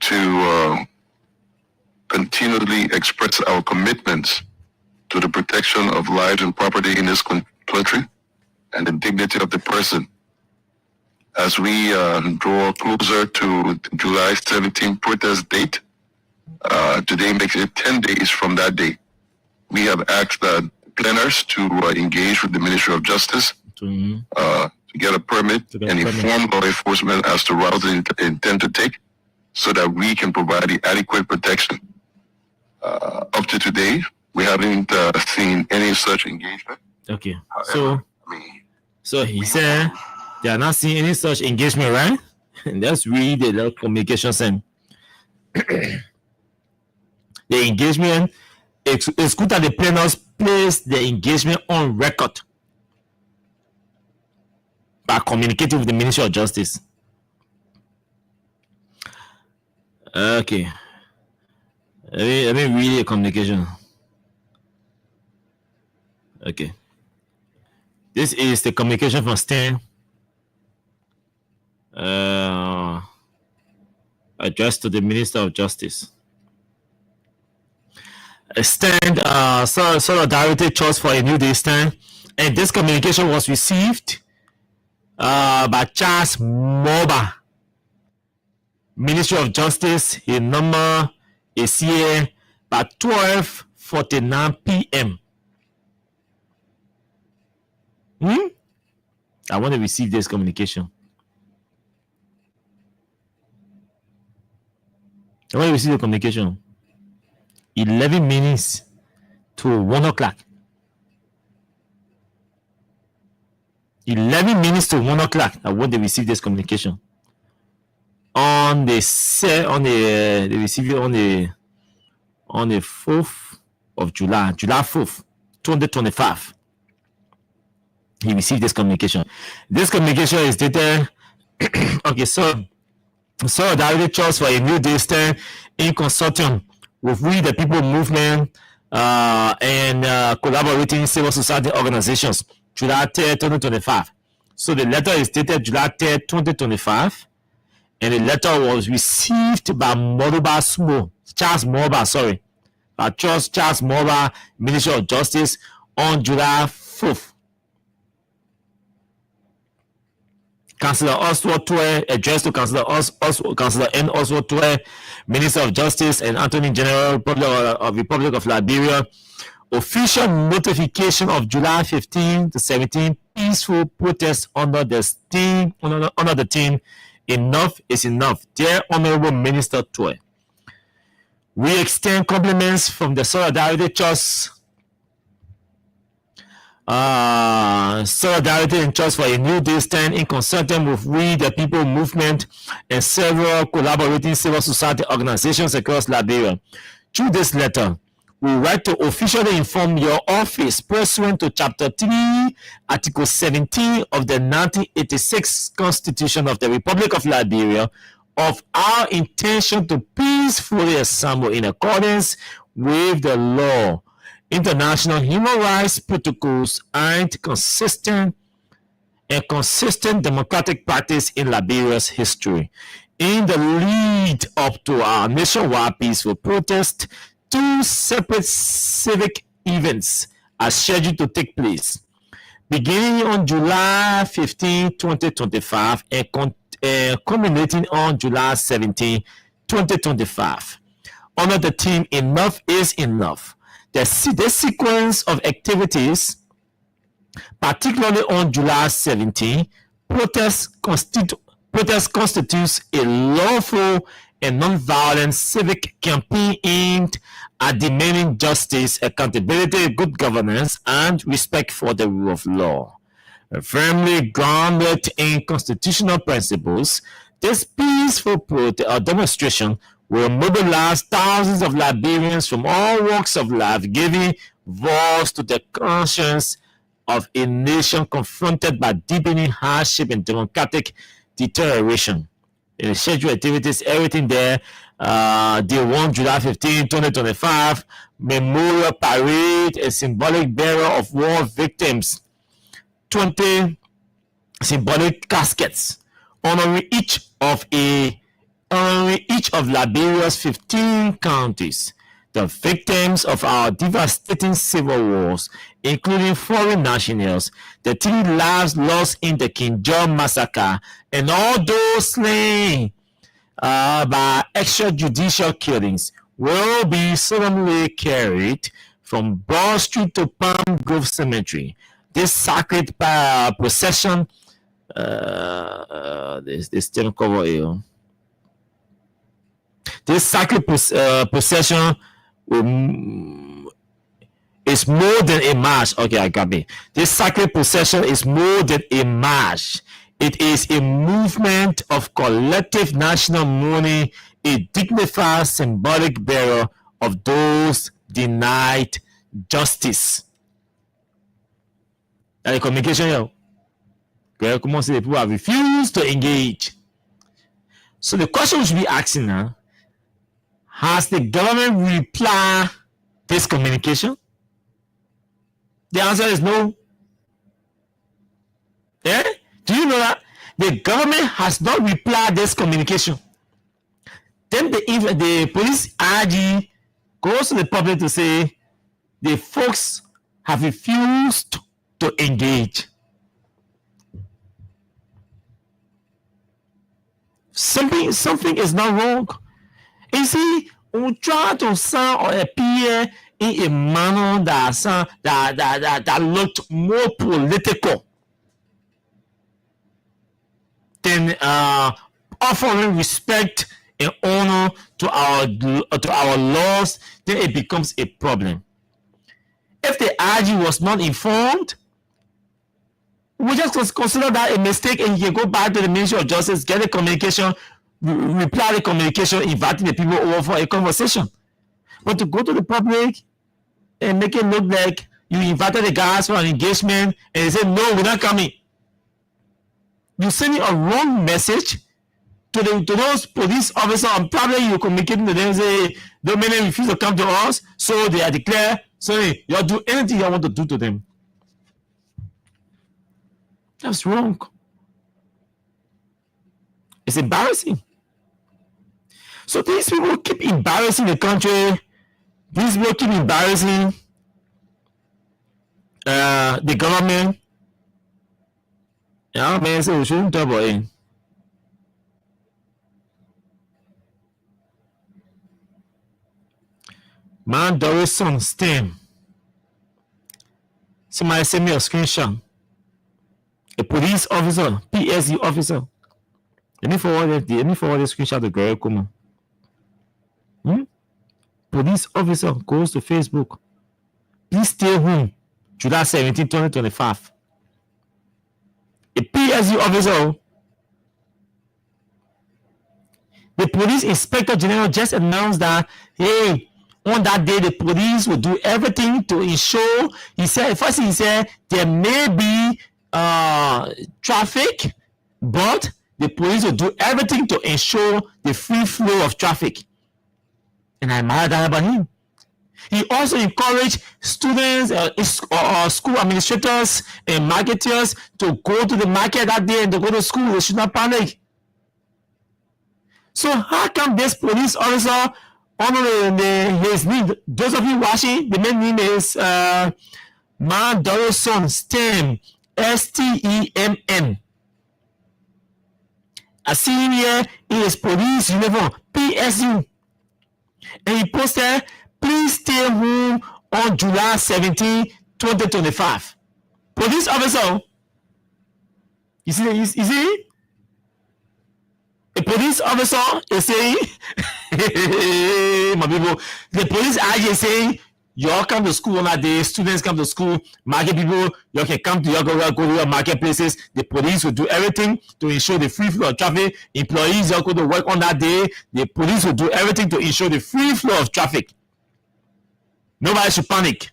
to continually express our commitments to the protection of lives and property in this country and the dignity of the person. As we draw closer to July 17th protest date, today makes it 10 days from that day. We have asked planners to engage with the Ministry of Justice to get a permit and inform law enforcement as to routes they intend to take so that we can provide the adequate protection. Up to today, we haven't seen any such engagement. Okay, so he said they are not seeing any such engagement, right? And that's really the communication send. The engagement, it's good that the planners place the engagement on record by communicating with the Ministry of Justice. Okay. Let me read the communication. Okay. This is the communication from Stan. Addressed to the Minister of Justice. A stand solidarity trust for a new day stand, and this communication was received by Charles Moba, Ministry of Justice. His number is here by 12:49 p.m. I want to receive this communication. I want to receive the communication. 11 minutes to 1 o'clock. 11 minutes to 1 o'clock. I want to receive this communication. They receive it on the 4th of July, July 4th, 2025. He received this communication. This communication is dated. Okay, so solidarity trust for a new day stand in consortium with We the People movement and collaborating civil society organizations, July 3rd, 2025. So the letter is dated July 3rd, 2025, and the letter was received by Charles Moba, Minister of Justice, on July 4th. Councillor Oswald Tue, addressed to Councillor N. Oswald Tue, Minister of Justice and Attorney General of Republic of Liberia. Official notification of July 15 to 17 peaceful protests under the theme Enough is Enough. Dear Honorable Minister Tue, we extend compliments from the Solidarity Trust. Solidarity and Trust for a New Day stand in consulting with We the People movement and several collaborating civil society organizations across Liberia. Through this letter, we write to officially inform your office pursuant to Chapter 3, Article 17 of the 1986 Constitution of the Republic of Liberia of our intention to peacefully assemble in accordance with the law, international human rights protocols, and consistent democratic practice in Liberia's history. In the lead up to our nationwide peaceful protest, 2 separate civic events are scheduled to take place, beginning on July 15, 2025, and culminating on July 17, 2025. Under the theme Enough is Enough, the sequence of activities, particularly on July 17, protest constitutes a lawful and non-violent civic campaign aimed at demanding justice, accountability, good governance, and respect for the rule of law. Firmly grounded in constitutional principles, this peaceful demonstration will mobilize thousands of Liberians from all walks of life, giving voice to the conscience of a nation confronted by deepening hardship and democratic deterioration. In the scheduled activities, everything there, Day 1, July 15, 2025, Memorial Parade, a symbolic burial of war victims, 20 symbolic caskets, honoring each of Liberia's 15 counties, the victims of our devastating civil wars, including foreign nationals, the 3 lives lost in the King John massacre, and all those slain by extrajudicial killings, will be solemnly carried from Broad Street to Palm Grove Cemetery. This sacred procession, this didn't cover you. This sacred procession is more than a march. Okay, I got me. This sacred procession is more than a march. It is a movement of collective national mourning, a dignified symbolic burial of those denied justice. And the communication here, comment the people have refused to engage. So the question we should be asking now, has the government replied this communication? The answer is no. Yeah? Do you know that the government has not replied this communication? Then the police IG goes to the public to say the folks have refused to engage. Something is not wrong. You see, we try to sound or appear in a manner that looked more political than offering respect and honor to our laws. Then it becomes a problem. If the IG was not informed, we just consider that a mistake, and you can go back to the Ministry of Justice, get a communication, reply the communication, inviting the people over for a conversation. But to go to the public and make it look like you invited the guys for an engagement and they said, no, we're not coming. You're sending a wrong message to to those police officers, and probably you communicating to them, say, don't many refuse to come to us, so they are declared, sorry, you'll do anything you want to do to them. That's wrong. It's embarrassing. So these people keep embarrassing the country. These people keep embarrassing the government. Yeah, man, so we shouldn't talk about it. Man, Doris son, STEM. Somebody send me a screenshot. A police officer, PSU officer. Let me forward the screenshot to Greg Kuma. Police officer goes to Facebook. Please stay home. July 17, 2025. A PSU officer. The police inspector general just announced that, hey, on that day, the police will do everything to ensure, he said there may be traffic, but the police will do everything to ensure the free flow of traffic. And I admire that about him. He also encouraged students, school administrators, and marketers to go to the market that day and to go to school. They should not panic. So how come this police officer, his name, those of you watching, the main name is Man Dorison STEM, STEMN. I see him here in his police uniform, PSU. And he posted, please stay home on July 17, 2025. Police officer, you see? A police officer is saying, my people, the police agent is saying, y'all come to school on that day, students come to school, market people, y'all can come to y'all go to your marketplaces. The police will do everything to ensure the free flow of traffic. Employees y'all go to work on that day. The police will do everything to ensure the free flow of traffic. Nobody should panic.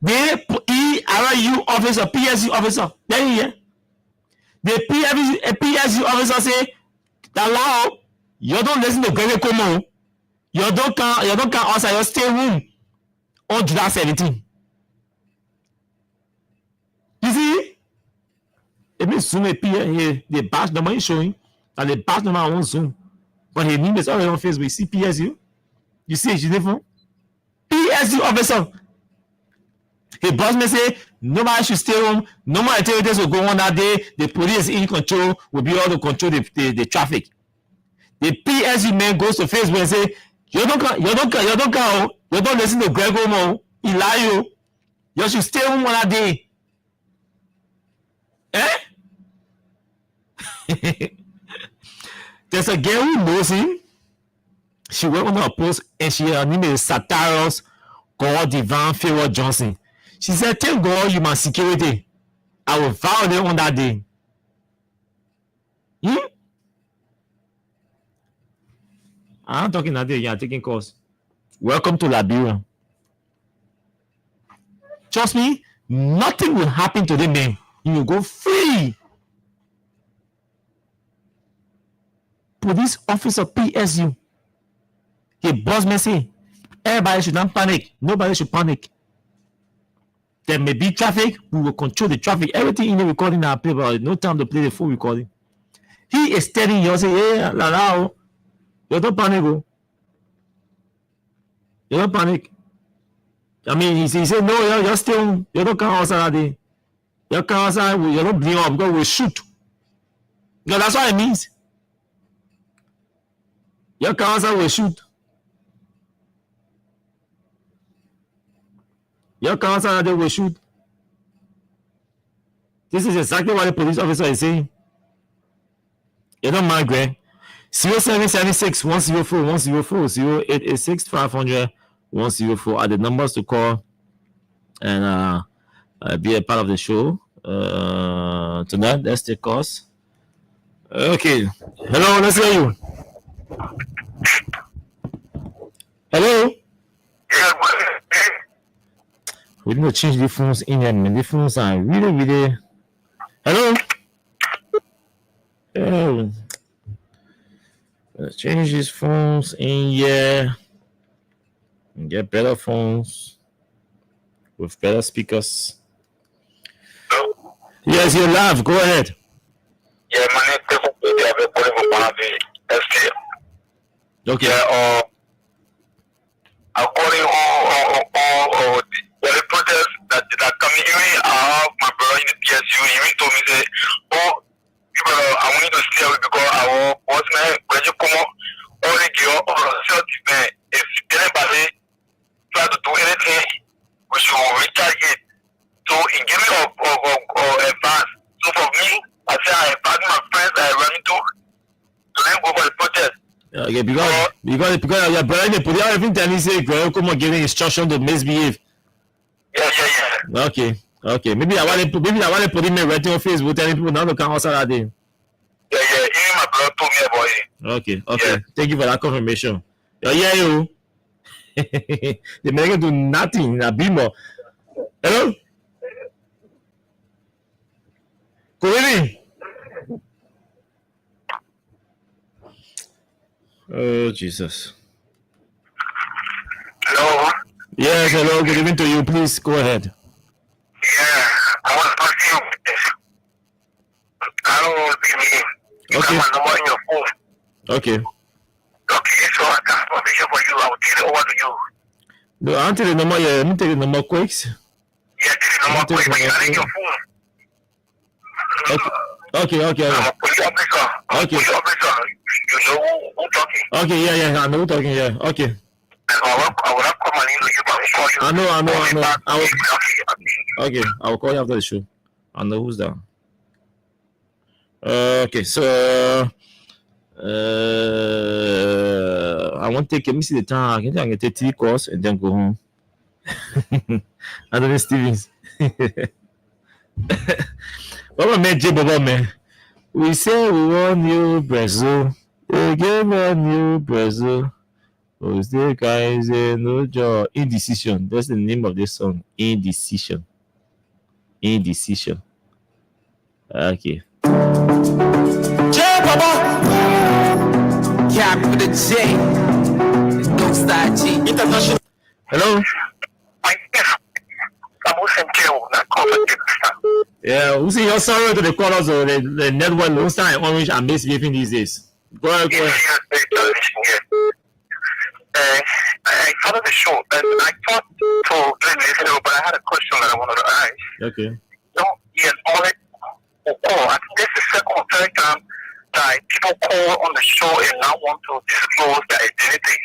The ERU officer, PSU officer, then here, the PSU officer say, allow you don't listen to Greg Como. You don't come outside. You stay home on July 17. You see, it means Zoom here. The batch number is showing, and the batch number on Zoom, but his name is already on Facebook. You see PSU. You see his uniform. PSU officer. His boss may say nobody should stay home. No more activities will go on that day. The police in control will be able to control the traffic. The PSU man goes to Facebook and say, you don't come. You don't listen to Greg Omo. He lie you. You should stay home on that day. There's a girl who knows him. She went on her post and her name is Sataros God Divine Favor Johnson. She said, thank God you my security. I will violate on that day. I'm talking that day. Yeah, taking calls. Welcome to Liberia. Trust me, nothing will happen to them, man. You will go free. Police officer PSU. He boss me say, everybody should not panic. Nobody should panic. There may be traffic. We will control the traffic. Everything in the recording I play, but no time to play the full recording. He is telling you, say, hey, la, you don't panic, bro. You don't panic. I mean, he said, no, you're still, you don't come outside that day. You come outside, you don't bring up because we shoot. Because that's what it means. You come outside, we shoot. You come outside that day, we shoot. This is exactly what the police officer is saying. You don't mind, Greg. 0776 104 104 0886 500 104 are the numbers to call and be a part of the show tonight. Let's take calls. Okay. Hello, let's hear you. Hello. We need to change the phones in here, man. The phones are really. Hello. Oh. Change these phones in here. And get better phones with better speakers. Yes, you're live. Go ahead. Yeah, my name is Okay. Yeah, according to the protest that coming in, my brother in the PSU, he even told me, say, I want you to stay away because our boss man, when you come up, all the girl, all the selfies, man, if anybody try to do anything, we should retaliate. So he gave me advice. So for me, I said I advise my friends I run into to them go for the protest. Okay, because your brother they put everything that he say, girl, come on, giving instruction to misbehave. Yeah. Okay. Maybe I want to put him writing on Facebook telling people not to come outside that day. Yeah. Even my brother told me about it. Okay. Yeah. Thank you for that confirmation. You. They make do nothing. A bimbo. Hello. Good evening. Oh Jesus. Hello. Yes, hello. Good evening to you. Please go ahead. Yeah, I want to talk to you. I don't want to be mean. You Okay. got my number in your phone. Okay. Okay, so I got information for you. I will take it over to you. No, I'll take the number. Yeah, let me take the number quick. Yeah, take the number quick, but you got it in your phone. Okay. I'm a police officer. Okay. Police officer. You know who talking. Okay, yeah. I know who's talking. Yeah. Okay. I will not come and you, but I will call you. I know. Okay. Okay, I will call you after the show. I know who's that. Okay, so I want to take. Let me see the time. I can take 3 calls and then go home. Anthony Stevens. Baba man, J Baba man. We say we want new Brazil. They gave a new Brazil. Who's the guys no joy? Indecision. That's the name of this song. Indecision. Okay. J Baba. Cap with a J. Don't start G. International. Hello. Yeah, we see your sorrow to the colors of the network looks like orange and misbehaving these days. Go ahead. I followed the show and I thought to listen, but I had a question that I wanted to ask. Okay. I think this is the second or third time that people call on the show and now want to disclose their identity.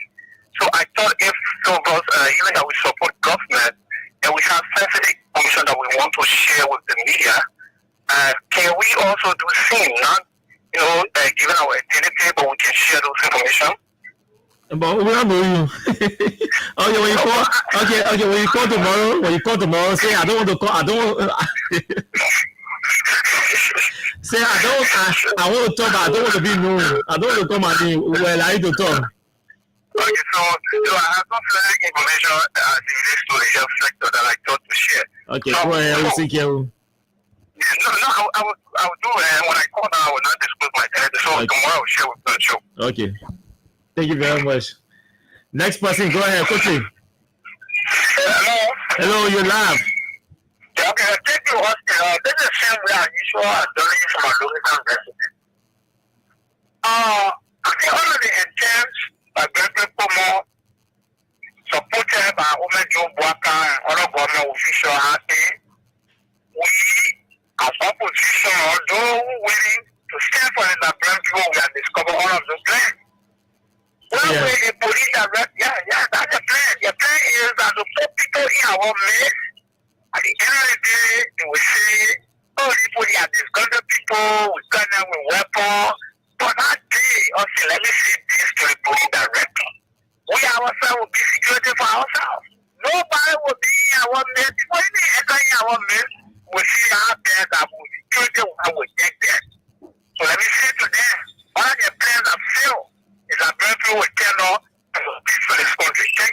So I thought if some of us, even that we support government and we have sensitive information that we want to share with the media, can we also do the same? Not, given our identity, but we can share those information. But we don't know you. Okay, when you call tomorrow, say I don't want to call. Say I want to talk, but I don't want to be known. I don't want to call my name. Well, I need to talk. Okay, so I have some information as it relates to the health sector that I thought to share. Okay, go ahead. I will take care of. No, I will do it. When I call now, I will not disclose my identity. So tomorrow I will share with the show. Okay. Thank you very much. Next person, go ahead quickly. Hello, you're live. Yeah, okay, thank you. This is the same way I usually do it for my local resident. I think one of the intents by people more supported by Women Joe Boaka and other government officials have been we as opposition, although willing to stand for the Nigerian people, we have discovered all of those plans. Well, the police direct, that's the plan. The plan is that to put people in our midst, at the end of the day, they will say, people are disgruntled people, we gun them with weapons. But that day, let me say this to the police directly. We ourselves will be security for ourselves. Nobody will be in our midst. When they enter in our midst, we see out there that we security will take them. So let me say to them, all of their plans have failed.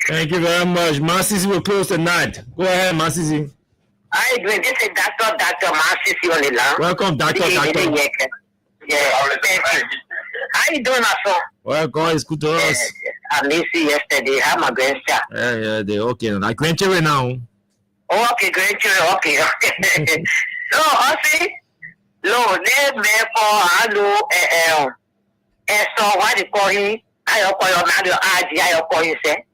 Thank you very much. Masisi will close tonight. Go ahead, Masisi. Hi, this is Dr. Masisi on the line. Welcome, Dr. Yeah, thank you. How you doing, my son? Well, God is good to us. I missed you yesterday. How my grandchild? Yeah, they're okay. Like grandchildren now. Oh, okay, grandchildren. Okay. So, I see. No, they made for hello. And so, what they call him? I call him. I call him. Say.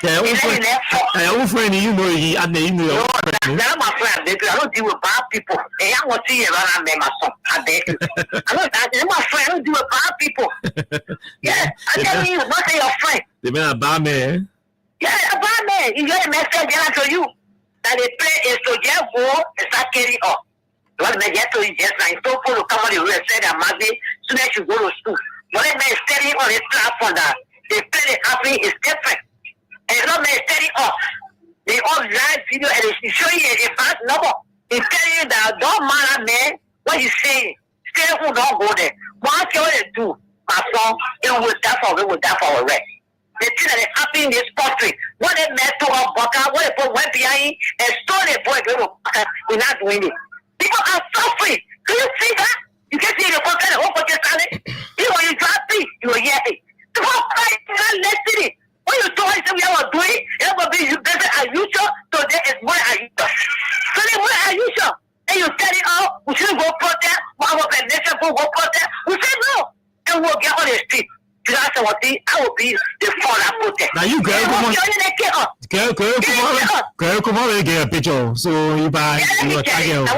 Yeah, old friend, you know, No, that's my friend. Baby, I don't deal with bad people. And I want to see you around me, my son. I beg you. That's my friend. I don't deal with bad people. Yeah, I tell you, not say your friend. They been a bad man. Yeah, a bad man. You get a message to you that they play is to get go and start carrying up. What they get to you just like don't follow come on the road and say that maybe soon as you go to school. What they may steady on his platform that they play the company is different. And not may steady up. They all live video and they show you a fast number. They tell you that don't matter, man, what you saying. Stay who don't go there. Once you want to do, my son, it will die for a wreck. The thing that is happening in this country, what they met to a bucket, what they put went behind and stole the boy, we're not doing it. People are suffering. Do you see that? You can see the country, the whole country standing. You know, you drop it, you will hear it. The whole country is not listening. When you told us we are doing, it will be better as usual, today is more as usual. So they more as usual. And you tell it all, we should go protest, one of the nation go protest. We say no. And we'll get on the street. That's what I will be the fall I protest. Now you girl, come on, and get a picture. So you buy your target.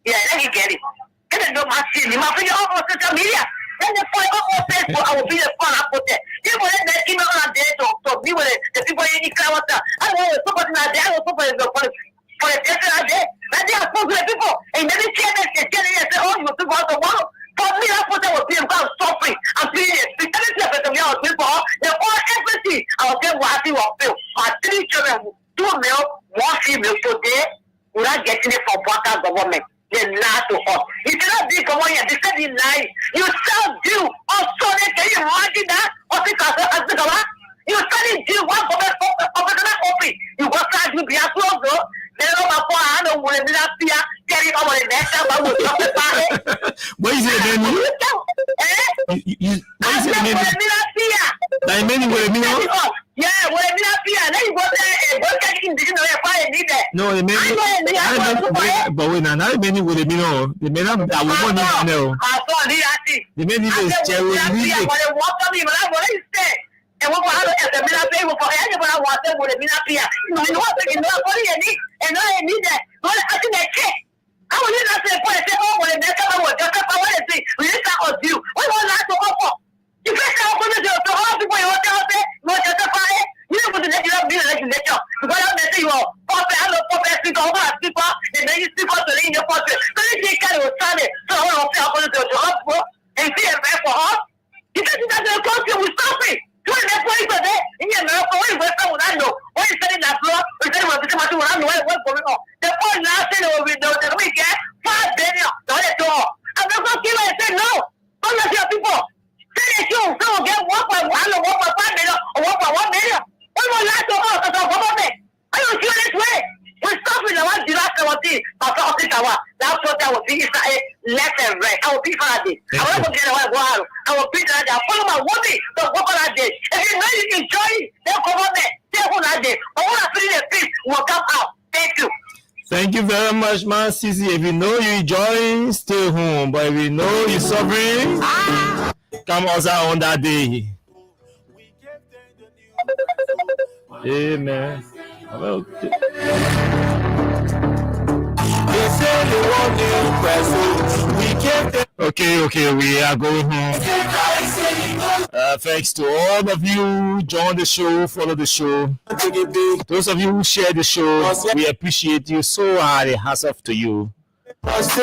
Yeah, let me get it. Get it, no, my city, my video on social media. Then the fight on Facebook, I will be the fall I protest. You will let that email on there to be with the people in the crowd. I will support that day. I will support for the desert day. And they are supposed to the people. And then they tell me, say, oh, you people out the world. For me, I put that with people suffering. I'm feeling it. Because it's a people, they're all everything. I was saying, what I see will feel. My 3 children, 2 male, 1 female today, without getting it from Waka government. They lie to us. You cannot be going here. They said he lied. You sell deal. Also, can you imagine that? You selling deal. One government open. You go start to be a close though. They don't know what I know when they are here. Carry over the next time. I will talk about it. What is it then? What is it then? Like many will mean. Yeah, when we are here, then you go there. What can you do? No, the many. But when another many will mean, the men are I will not know. The many is Jerry. And what I have the minute pay for anyone I want them with a minute here. No, and I need that. What I think that check. I will not say, oh, when the next time I will just up, I want to see. We just got you. What was that to offer? You first open the door to all people you want to say, not just a fire. You don't put the next legislature. Because I'm going to say, well, Papa, I love Papa, speak over our people, and then you speak out to in your pocket. So they take care of Sunday. So I want to say, I'm going to go to hospital and see a man for us. You think that's going to cost you with something? You want that place for that? In your America, what is what I know? What is setting that floor? We're saying what I know what's going on. The point now saying that we know that we get $5 billion. Not at all. I'm not going to give it and say no. Don't let your people. Say that you don't get 1.5 million or 1.1 million. What will last to us as a government? I don't feel this way. We're stopping the one July 17th. That's what I will be left and right. I will be for that day. I will not get away wild. I will be that day. I follow my woman to work on that day. If you know you enjoy the government, stay on that day. I want to feel the peace will come out. Thank you. Thank you very much, man, Sisi. If you know you enjoy, stay home. But if you know you're suffering, come outside on that day. Amen. Okay, we are going home. Thanks to all of you who join the show, follow the show. Those of you who share the show, we appreciate you so hard. Hats off to you. Those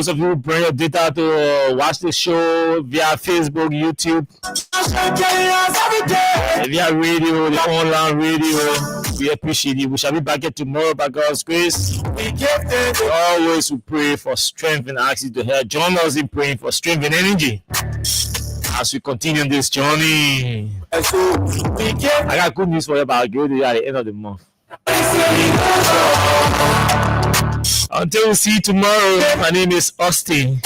of you who bring your data to watch the show via Facebook, YouTube, via radio, the online radio, we appreciate you. We shall be back here tomorrow by God's grace. Always we pray for strength and ask you to help. Join us in praying for strength and energy as we continue this journey. I got good news for you about I'll give you at the end of the month. Until we see you tomorrow, my name is Austin.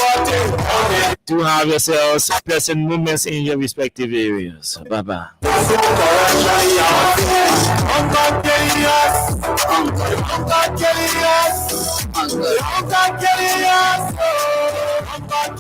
Do have yourselves pleasant moments in your respective areas. Bye-bye.